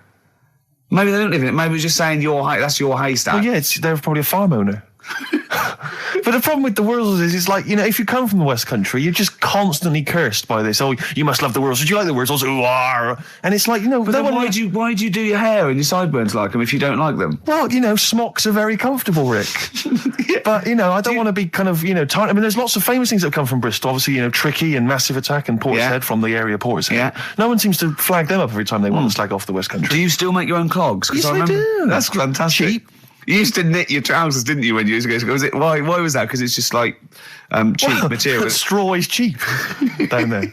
Maybe they don't live in it. Maybe just saying that's your haystack. Well, yeah, they're probably a farm owner. But the problem with the Wurzels is, it's like, if you come from the West Country, you're just constantly cursed by this. Oh, you must love the Wurzels. Do you like the Wurzels? Ooh, ah. And it's like, But then why do you do your hair and your sideburns like them if you don't like them? Well, smocks are very comfortable, Rick. But, I don't want to be kind of, tight. I mean, there's lots of famous things that have come from Bristol. Obviously, Tricky and Massive Attack and Portishead from the area Portishead. Yeah. No one seems to flag them up every time they want to slag off the West Country. Do you still make your own clogs? Yes, I do. That's fantastic. Cheap. You used to knit your trousers, didn't you, when you used to go? Was it why was that? Because it's just like cheap material. Straw is cheap down there.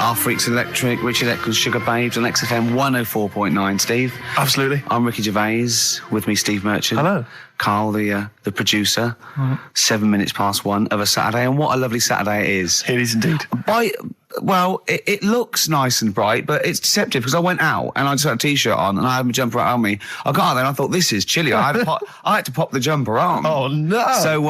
Our Freaks Electric, Richard Eccles, Sugar Babes on XFM 104.9. Steve? Absolutely. I'm Ricky Gervais, with me Steve Merchant. Hello. Carl, the producer. 7 minutes past 1 of a Saturday, and what a lovely Saturday it is. It is indeed. Well, it looks nice and bright, but it's deceptive because I went out and I just had a t-shirt on and I had my jumper on me. I got out there and I thought, this is chilly. I had to pop the jumper on. Oh no! So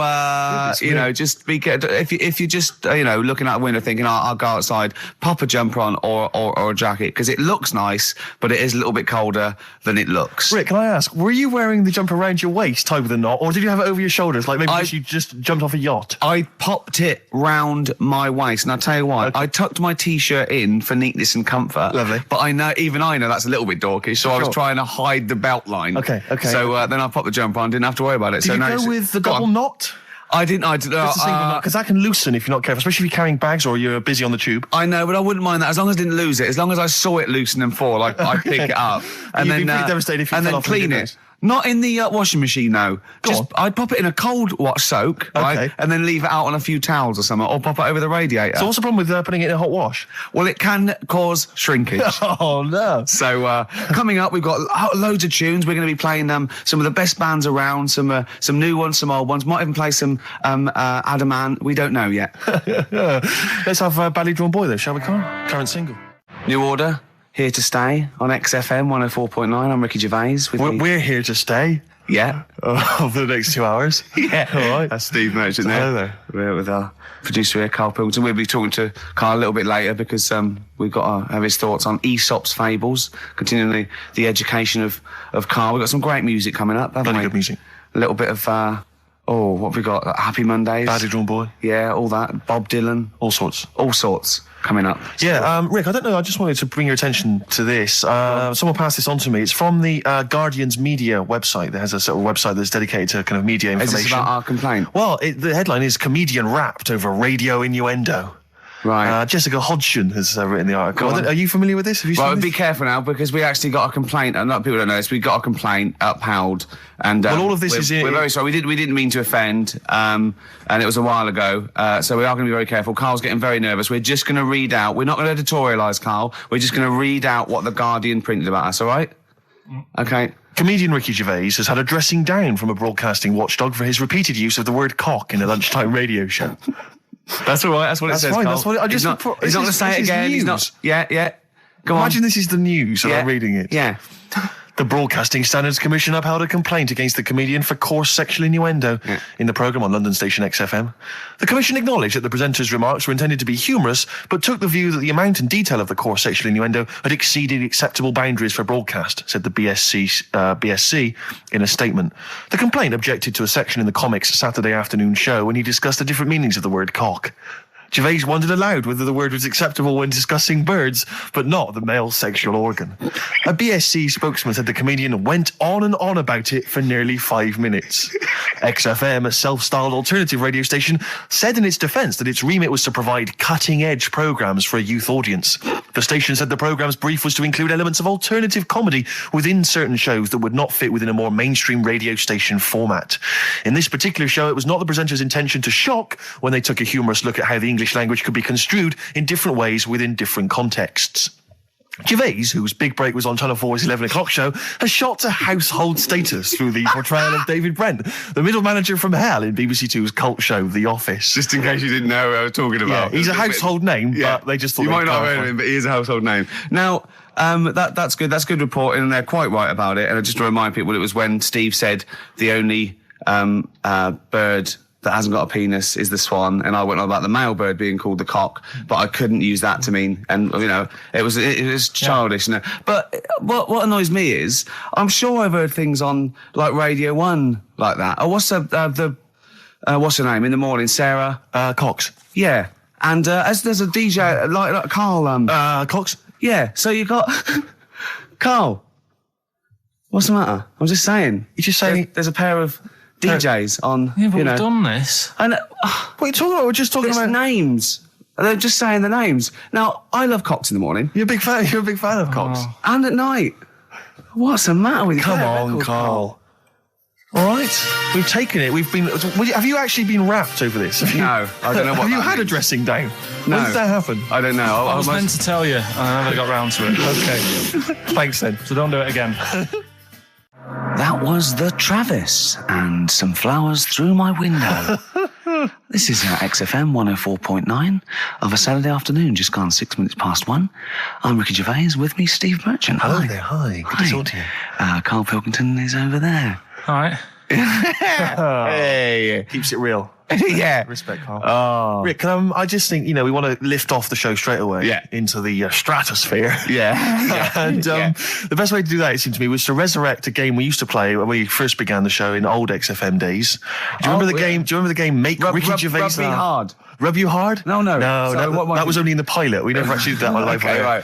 just if you're just looking out the window thinking, I'll go outside, pop a jumper on or a jacket because it looks nice, but it is a little bit colder than it looks. Rick, can I ask, were you wearing the jumper around your waist, tied with a knot, or did you have it over your shoulders, like maybe you just jumped off a yacht? I popped it round my waist, and I'll tell you what, I tucked my t-shirt in for neatness and comfort. Lovely. But I know that's a little bit dorkish, so I was trying to hide the belt line. Okay. So then I popped the jumper on, didn't have to worry about it. Did you go with the double knot? I didn't. Just a single knot, because that can loosen if you're not careful, especially if you're carrying bags or you're busy on the tube. I know, but I wouldn't mind that as long as I didn't lose it. As long as I saw it loosen and fall, I'd pick it up and You'd be pretty devastated if you fell off and clean it. Not in the washing machine, no. I'd pop it in a cold wash soak, right? And then leave it out on a few towels or something, or pop it over the radiator. So what's the problem with putting it in a hot wash? Well, it can cause shrinkage. Oh, no. So, coming up, we've got loads of tunes. We're going to be playing some of the best bands around, some new ones, some old ones. Might even play some Adaman. We don't know yet. Let's have Badly Drawn Boy, though, shall we, Carl? Current single. New Order. Here to stay on XFM 104.9. I'm Ricky Gervais. We're here to stay. Yeah. Over the next 2 hours. Yeah. All right. That's Steve Merchant there. Hello there. We're with our producer here, Karl Pilkington. We'll be talking to Karl a little bit later because we've got to have his thoughts on Aesop's fables, continuing the education of Karl. We've got some great music coming up, haven't we? Very good music. A little bit of, what have we got? Happy Mondays. Badly Drawn Boy. Yeah, all that. Bob Dylan. All sorts coming up. Yeah, Rick, I don't know, I just wanted to bring your attention to this. Someone passed this on to me. It's from the Guardian's media website. There has a sort of website that's dedicated to kind of media information. Is this about our complaint? Well, the headline is Comedian Rapped Over Radio Innuendo. Right. Jessica Hodgson has written the article. Are you familiar with this? Have you seen this? Be careful now because we actually got a complaint. And people don't know this. We got a complaint upheld, and all of this we're very sorry. We didn't mean to offend, and it was a while ago. So we are going to be very careful. Carl's getting very nervous. We're just going to read out. We're not going to editorialise, Karl. We're just going to read out what the Guardian printed about us. All right? Okay. Comedian Ricky Gervais has had a dressing down from a broadcasting watchdog for his repeated use of the word cock in a lunchtime radio show. That's all right. That's what it says. Fine, Carl. That's what he's not going to say it again. He's not. Yeah. Go on. Imagine this is the news and I'm reading it. Yeah. The Broadcasting Standards Commission upheld a complaint against the comedian for coarse sexual innuendo in the programme on London station XFM. The Commission acknowledged that the presenter's remarks were intended to be humorous, but took the view that the amount and detail of the coarse sexual innuendo had exceeded acceptable boundaries for broadcast, said the BSC in a statement. The complaint objected to a section in the Comics Saturday afternoon show when he discussed the different meanings of the word cock. Gervais wondered aloud whether the word was acceptable when discussing birds, but not the male sexual organ. A BSC spokesman said the comedian went on and on about it for nearly 5 minutes. XFM, a self-styled alternative radio station, said in its defence that its remit was to provide cutting-edge programmes for a youth audience. The station said the programme's brief was to include elements of alternative comedy within certain shows that would not fit within a more mainstream radio station format. In this particular show, it was not the presenter's intention to shock when they took a humorous look at how the English language could be construed in different ways within different contexts. Gervais, whose big break was on Channel 4's 11 o'clock show, has shot to household status through the portrayal of David Brent, the middle manager from hell in BBC Two cult show The Office. Just in case you didn't know who I was talking about. Yeah, he's a household name, but they just thought... You might not have heard of him, but he is a household name. Now, that's good. That's good reporting, and they're quite right about it. And just to remind people, it was when Steve said the only bird that hasn't got a penis is the swan, and I went on about the male bird being called the cock, but I couldn't use that to mean, and it was childish. Yeah. But what annoys me is, I'm sure I've heard things on like Radio 1 like that. Or what's what's her name in the morning? Sarah Cox. Yeah, and as there's a DJ like Karl Cox. Yeah, so you got Karl. What's the matter? I'm just saying. You're just saying there's a pair of DJs on, yeah, but we've done this. And what are you talking about? We're just talking about names. They're just saying the names. Now, I love cocks in the morning. You're a big fan of cocks. And at night. What's the matter with you? Come on, Karl. All right, we've taken it. Have you actually been wrapped over this? No, I don't know what. Have you had a dressing down? No. When did that happen? I don't know. I was meant to tell you, and I never got round to it. Okay. Thanks then. So don't do it again. That was the Travis and some flowers through my window. This is XFM 104.9 of a Saturday afternoon, just gone 6 minutes past 1. I'm Ricky Gervais, with me Steve Merchant. Hello there, hi. Good to talk to you. Karl Pilkington is over there. All right. Hey. Keeps it real. Yeah. Respect, Karl. Oh. Rick, I just think, we want to lift off the show straight away into the stratosphere. Yeah. And the best way to do that, it seemed to me, was to resurrect a game we used to play when we first began the show in old XFM days. Do you remember the game? Do you remember the game Make Ricky Gervais Rub Me Hard. Rub You Hard? No. No, So that was only in the pilot. We never actually did that on live. Okay, right.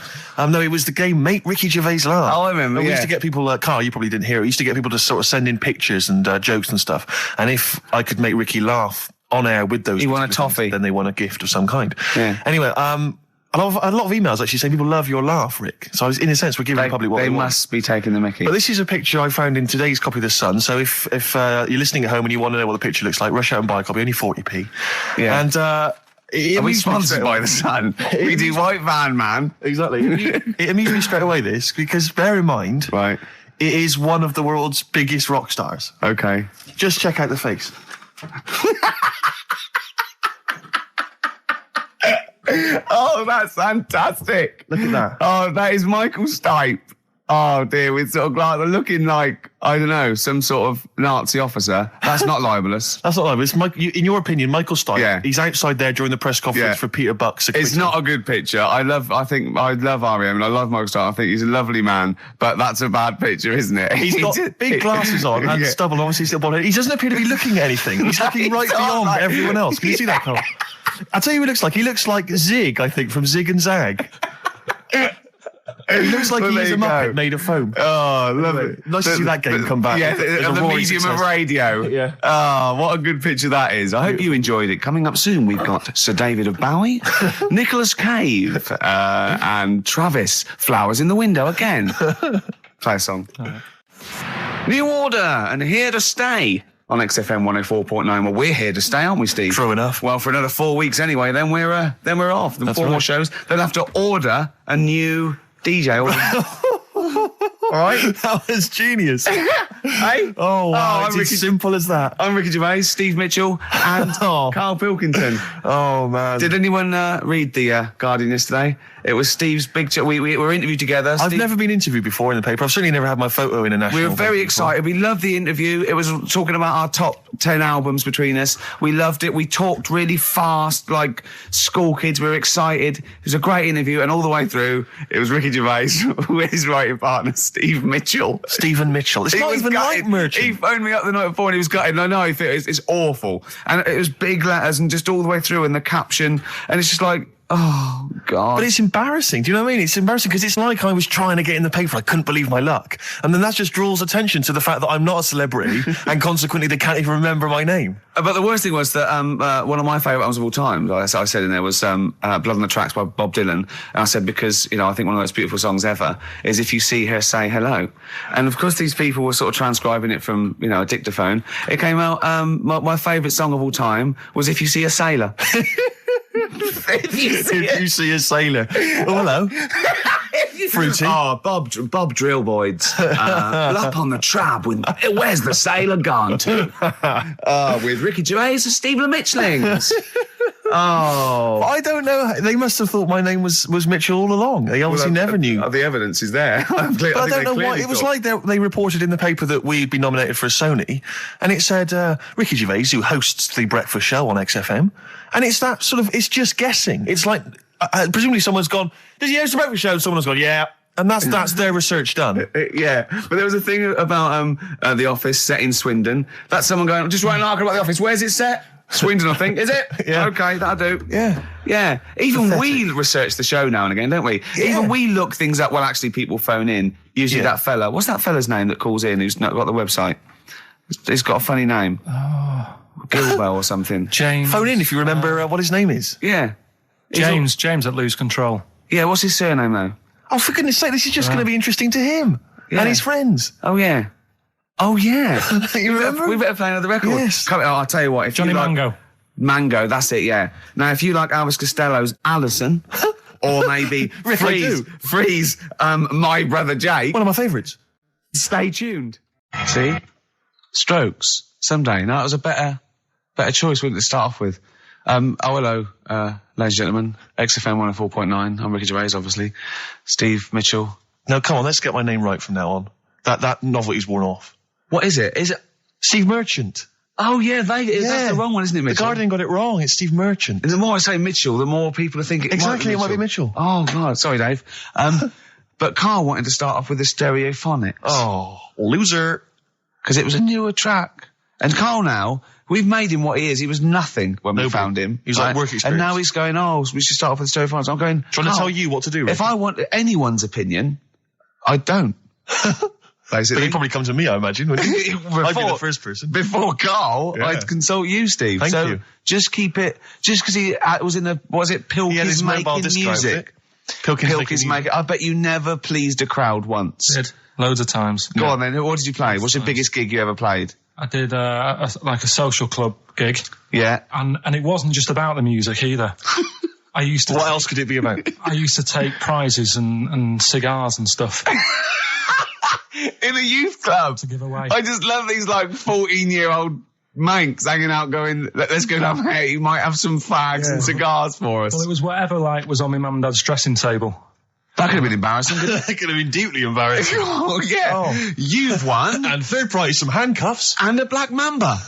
No, it was the game Make Ricky Gervais Laugh. Oh, I remember, We used to get people, Carl, you probably didn't hear it, we used to get people to sort of send in pictures and jokes and stuff. And if I could make Ricky laugh on air with those, he won a toffee. Then they won a gift of some kind. Yeah. Anyway, a lot of emails actually saying people love your laugh, Rick. So in a sense, we're giving the public what they want. They must be taking the mickey. But this is a picture I found in today's copy of The Sun. So if you're listening at home and you want to know what the picture looks like, rush out and buy a copy, only 40p. Yeah. And are we sponsored by The Sun? We do White Van Man. Exactly. It amused me straight away, this, because bear in mind, right, it is one of the world's biggest rock stars. Okay. Just check out the face. Oh, that's fantastic. Look at that. Oh, that is Michael Stipe. Oh, dear, with sort of like looking like, I don't know, some sort of Nazi officer. That's not libelous. That's not libelous. In your opinion, Michael Stipe, he's outside there during the press conference for Peter Buck's acquittal. It's not a good picture. I love R.E.M. and I love Michael Stipe. I think he's a lovely man, but that's a bad picture, isn't it? He's got big glasses on and stubble, obviously still bald head. He doesn't appear to be looking at anything. He's looking right beyond everyone else. Can you see that, Carl? I'll tell you what he looks like. He looks like Zig, I think, from Zig and Zag. He looks like he's a Muppet made of foam. Oh, lovely. Nice to see that game come back. Yeah, the medium of radio. Yeah. Oh, what a good picture that is. I hope you enjoyed it. Coming up soon, we've got Sir David of Bowie, Nicholas Cave, and Travis. Flowers in the window again. Play a song. New Order and Here to Stay. On XFM 104.9. Well, we're here to stay, aren't we, Steve? True enough. Well, for another 4 weeks anyway, then we're off. Then 4 more shows. They'll have to order a new DJ. All right? That was genius. Hey? Oh, wow. It's as simple as that. I'm Ricky Gervais, Steve Mitchell, and Karl Pilkington. Oh, man. Did anyone read the Guardian yesterday? It was Steve's big... We were interviewed together. I've never been interviewed before in the paper. I've certainly never had my photo in a national... We were very excited. We loved the interview. It was talking about our top 10 albums between us. We loved it. We talked really fast, like school kids. We were excited. It was a great interview, and all the way through, it was Ricky Gervais with his writing partner, Steve Mitchell. Stephen Mitchell. It's not even like Merchant. He phoned me up the night before and he was gutted. I know, it's awful. And it was big letters and just all the way through, and the caption, and it's just like, oh, God. But it's embarrassing. Do you know what I mean? It's embarrassing because it's like I was trying to get in the paper. I couldn't believe my luck. And then that just draws attention to the fact that I'm not a celebrity and consequently they can't even remember my name. But the worst thing was that one of my favourite albums of all time, I said in there, was Blood on the Tracks by Bob Dylan. And I said, because, I think one of the most beautiful songs ever is If You See Her, Say Hello. And of course these people were sort of transcribing it from, a dictaphone. It came out, my favourite song of all time was If You See a Sailor. If you see a sailor. Oh, hello. Fruity. Oh, Bob Drillboyd's up on the trap with Where's the Sailor Gone to? With Ricky Gervais and Stephen Mitchellings. Oh, I don't know. They must have thought my name was Mitchell all along. They obviously never knew. The evidence is there. But I don't know why. It was like they reported in the paper that we'd been nominated for a Sony, and it said Ricky Gervais, who hosts the breakfast show on XFM, and it's that sort of. It's just guessing. It's like presumably someone's gone. Does he host the breakfast show? And someone's gone, yeah. And that's their research done. Yeah, but there was a thing about The Office set in Swindon. That's someone going, just writing an article about The Office. Where's it set? Swindon, I think. Is it? Yeah. Okay, that'll do. Yeah. Yeah. Even we research the show now and again, don't we? Yeah. Even we look things up. Well, actually, people phone in. Usually that fella. What's that fella's name that calls in who's not got the website? He's got a funny name. Oh. Gilwell or something. James. Phone in if you remember what his name is. Yeah. James at Lose Control. Yeah, what's his surname, though? Oh, for goodness sake, this is just going to be interesting to him and his friends. Oh, yeah. Oh, yeah. You remember? We better play another record. Yes. I'll tell you what. If Johnny you like Mango. Mango, that's it, yeah. Now, if you like Elvis Costello's Alison, or maybe Freeze, My Brother Jake, One of my favourites. stay tuned. See? Strokes. Someday. No, it was a better choice, wouldn't it, to start off with? Hello, ladies and gentlemen. XFM 104.9. I'm Ricky Gervais, obviously. Steve Mitchell. No, come on, let's get my name right from now on. That novelty's worn off. What is it? Is it Steve Merchant. Oh, yeah, that's the wrong one, isn't it, The Mitchell? Guardian got it wrong. It's Steve Merchant. And the more I say Mitchell, the more people are thinking Exactly, it might be Mitchell. Oh, God, sorry, Dave. But Karl wanted to start off with the Stereophonics. Oh, loser. Because it was a newer track. And Karl now, we've made him what he is. He was nothing when we found him. He was like work experience. And now he's going, we should start off with the Stereophonics. I'm going, Trying to tell you what to do, Rick. if I want anyone's opinion, I don't. Basically. But he'd probably come to me, I imagine, wouldn't he? I'd be the first person. Before Karl, Yeah. I'd consult you, Steve. Thank so you. Just keep it, just because he was in Pilkington He had his mobile making disc drive, music. Pilkington making. I bet you never pleased a crowd once. Did loads of times. Go on then. What did you play? What's your biggest gig you ever played? I did a social club gig, Yeah. and it wasn't just about the music either. I used to. What else could it be about? I used to take prizes and cigars and stuff In a youth club. to give away. I just love these 14-year-old manx hanging out going, let's go down here. You might have some fags and cigars for us. Well, it was whatever was on my mum and dad's dressing table. That could have been embarrassing, couldn't it? That could have been deeply embarrassing. Oh, yeah. Oh. You've won. And third prize, some handcuffs. And a black mamba.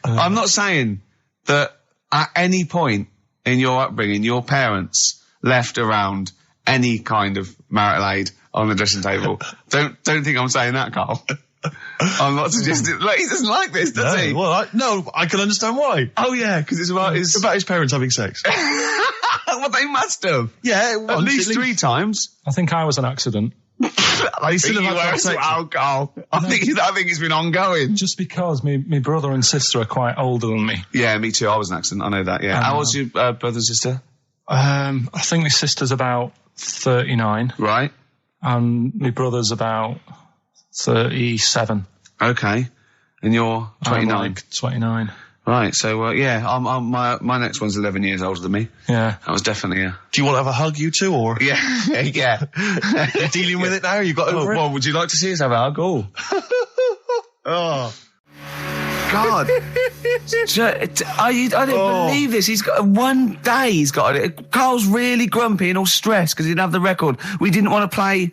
I'm not saying that at any point in your upbringing, your parents left around any kind of marital aid on the dressing table. Don't think I'm saying that, Karl. I'm not suggesting. Look, he doesn't like this, does he? Well, I can understand why. Oh yeah, because it's about his. It's about his parents having sex. Well, they must have. Yeah, At least 3 times. I think I was an accident. They still have had sex. Oh, Karl. I think it's been ongoing. Just because my brother and sister are quite older than me. Yeah, me too. I was an accident. I know that. Yeah. How old's your brother and sister? I think my sister's about 39. Right. And my brother's about 37. Okay. And you're 29. I'm 29. Right. So my next one's 11 years older than me. Yeah. That was definitely a. Do you want to have a hug, you two, or? Yeah. Yeah. You're dealing with it now? You got over it? Well, would you like to see us have a hug? Oh. Oh. God. I don't believe this. He's got one day. He's got it. Karl's really grumpy and all stressed because he didn't have the record. We didn't want to play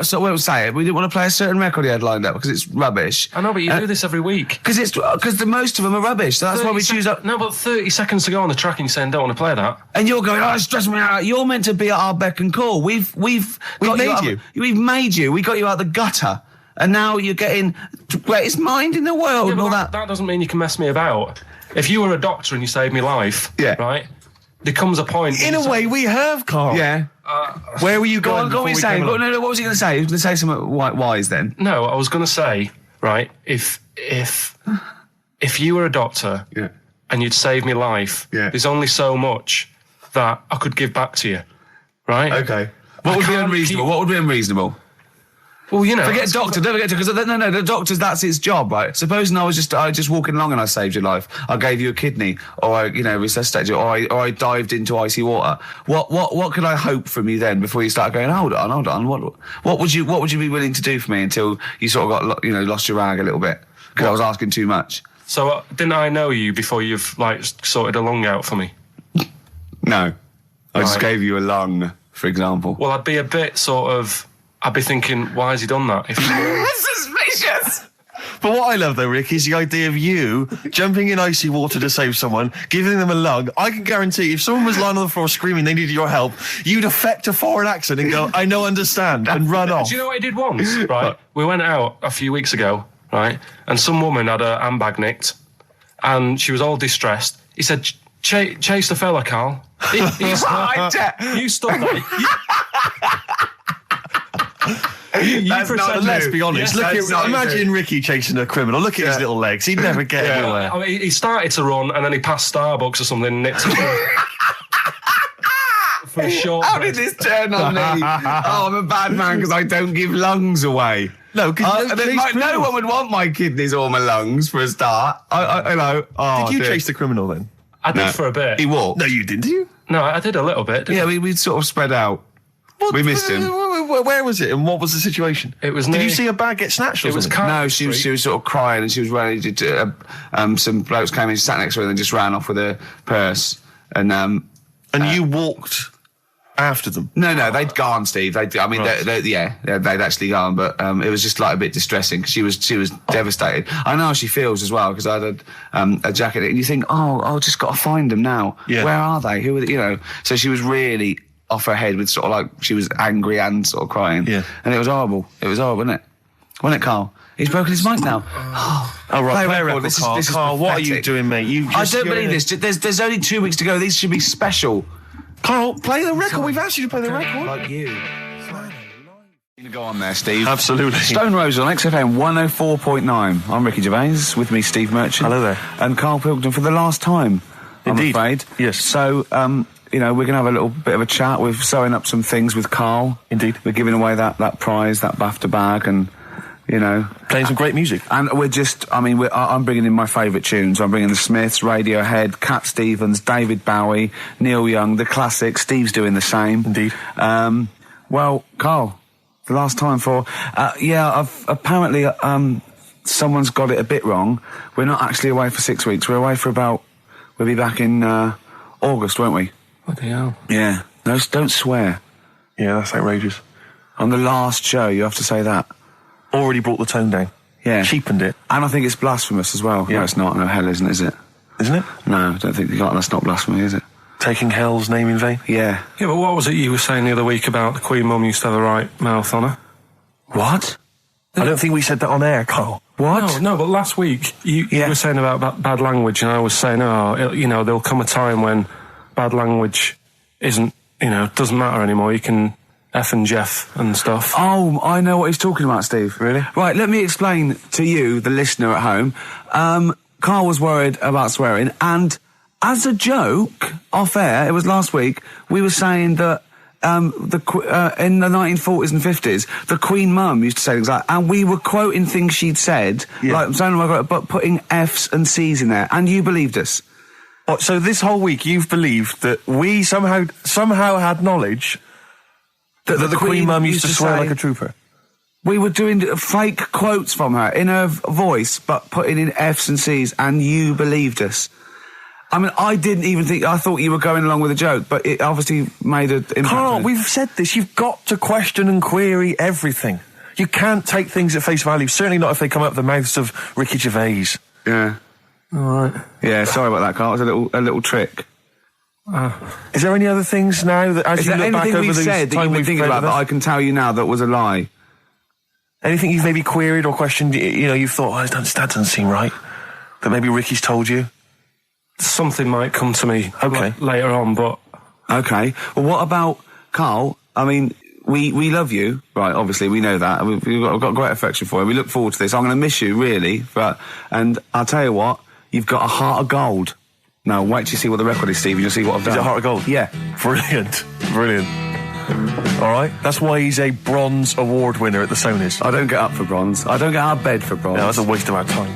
so we'll say it. We didn't want to play a certain record he had lined up because it's rubbish. I know, but you do this every week. Because the most of them are rubbish. So that's why we choose up. No, but 30 seconds to go on the track and you're saying don't want to play that. And you're going, it's stressing me out. You're meant to be at our beck and call. We've made you. We've made you. We got you out the gutter. And now you're getting greatest mind in the world and all that. That doesn't mean you can mess me about. If you were a doctor and you saved me life, right, there comes a point... In a way, we have, Karl. Yeah. Where were you going? Go on, what was he saying? No, what was he going to say? He was going to say something wise then. No, I was going to say, right, if you were a doctor and you'd saved me life, there's only so much that I could give back to you, right? Okay. What would be unreasonable? What would be unreasonable? Well, you know, forget doctor. Don't forget because the doctors. That's his job, right? Supposing I was just walking along and I saved your life, I gave you a kidney, or I resuscitated you, or I dived into icy water. What could I hope from you then before you start going? Hold on. What would you be willing to do for me until you sort of got lost your rag a little bit because I was asking too much? So didn't I know you before you've sorted a lung out for me? No, I just gave you a lung, for example. Well, I'd be a bit I'd be thinking, why has he done that? Suspicious! But what I love, though, Rick, is the idea of you jumping in icy water to save someone, giving them a lung. I can guarantee if someone was lying on the floor screaming they needed your help, you'd affect a foreign accent and go, I know, understand, and run off. Do you know what I did once, right? We went out a few weeks ago, right? And some woman had her handbag nicked, and she was all distressed. He said, chase the fella, Karl. You stopped that. Let's be honest. Yes, imagine Ricky chasing a criminal. Look at his little legs. He'd never get anywhere. I mean, he started to run and then he passed Starbucks or something and nicked it for a short How did this turn on me? I'm a bad man because I don't give lungs away. No, no one would want my kidneys or my lungs for a start. I know. Oh, did you chase the criminal then? I did for a bit. He walked. No, you didn't, did you? No, I did a little bit. Yeah, we sort of spread out. We missed him. Where was it, and what was the situation? It was. Did you see a bag get snatched? It was. No, she was sort of crying, and she was running. Some blokes came in, sat next to her, and then just ran off with her purse. And you walked after them? No, they'd gone, Steve. They'd actually gone, but it was just like a bit distressing because she was devastated. I know how she feels as well because I had a jacket, and you think, I've just got to find them now. Yeah. Where are they? Who are they? You know? So she was really off her head with sort of like she was angry and sort of crying. Yeah. And it was horrible. It was horrible, wasn't it? Wasn't it, Carl? He's broken his mic now. Oh, right. Play a record. This is Carl, what are you doing, mate? I don't believe this. There's only 2 weeks to go. These should be special. Carl, play the record. We've asked you to play the record. Like you. Go on there, Steve. Absolutely. Stone Roses on XFM 104.9. I'm Ricky Gervais, with me Steve Merchant. Hello there. And Karl Pilkington for the last time. Indeed. I'm afraid. Yes. So, we're going to have a little bit of a chat. We're sewing up some things with Karl. Indeed. We're giving away that prize, that BAFTA bag, and, playing some great music. And we're just, I'm bringing in my favourite tunes. I'm bringing the Smiths, Radiohead, Cat Stevens, David Bowie, Neil Young, the classics. Steve's doing the same. Indeed. Well, Karl, the last time for, apparently, someone's got it a bit wrong. We're not actually away for 6 weeks. We're away for we'll be back in, August, won't we? Bloody hell. Yeah. No, don't swear. Yeah, that's outrageous. On the last show, you have to say that. Already brought the tone down. Yeah. Cheapened it. And I think it's blasphemous as well. Yeah. No, it's not. No, hell isn't, is it? Isn't it? No, I don't think that's not blasphemy, is it? Taking hell's name in vain? Yeah. Yeah, but what was it you were saying the other week about the Queen Mum used to have the right mouth on her? What? I don't think we said that on air, Carl. What? No, but last week you were saying about bad language, and I was saying, there'll come a time when bad language doesn't matter anymore. You can F and Jeff and stuff. Oh, I know what he's talking about, Steve. Really? Right, let me explain to you, the listener at home. Carl was worried about swearing, and as a joke, off air, it was last week, we were saying that in the 1940s and 50s, the Queen Mum used to say things like, and we were quoting things she'd said, but putting F's and C's in there, and you believed us. What, so this whole week you've believed that we somehow had knowledge that the Queen Mum used to swear like a trooper? We were doing fake quotes from her in her voice, but putting in F's and C's, and you believed us. I mean, I didn't even think, I thought you were going along with a joke, but it obviously made an impact. Carl, we've said this, you've got to question and query everything. You can't take things at face value, certainly not if they come out of the mouths of Ricky Gervais. Yeah. Alright. Yeah, sorry about that, Carl, it was a little trick. Is there any other things now that, as you look back over the time that you've been thinking about, that I can tell you now that was a lie? Anything you've maybe queried or questioned, you've thought, that doesn't seem right, that maybe Ricky's told you? Something might come to me later on, but... Okay. Well, what about, Carl, I mean, we love you, right, obviously, we know that. We've got great affection for you. We look forward to this. I'm going to miss you, really, and I'll tell you what, you've got a heart of gold. Now, wait till you see what the record is, Steve, and you'll see what I've done. Is it a heart of gold? Yeah. Brilliant. All right. That's why he's a bronze award winner at the Sonys. I don't get up for bronze. I don't get out of bed for bronze. No, that's a waste of our time.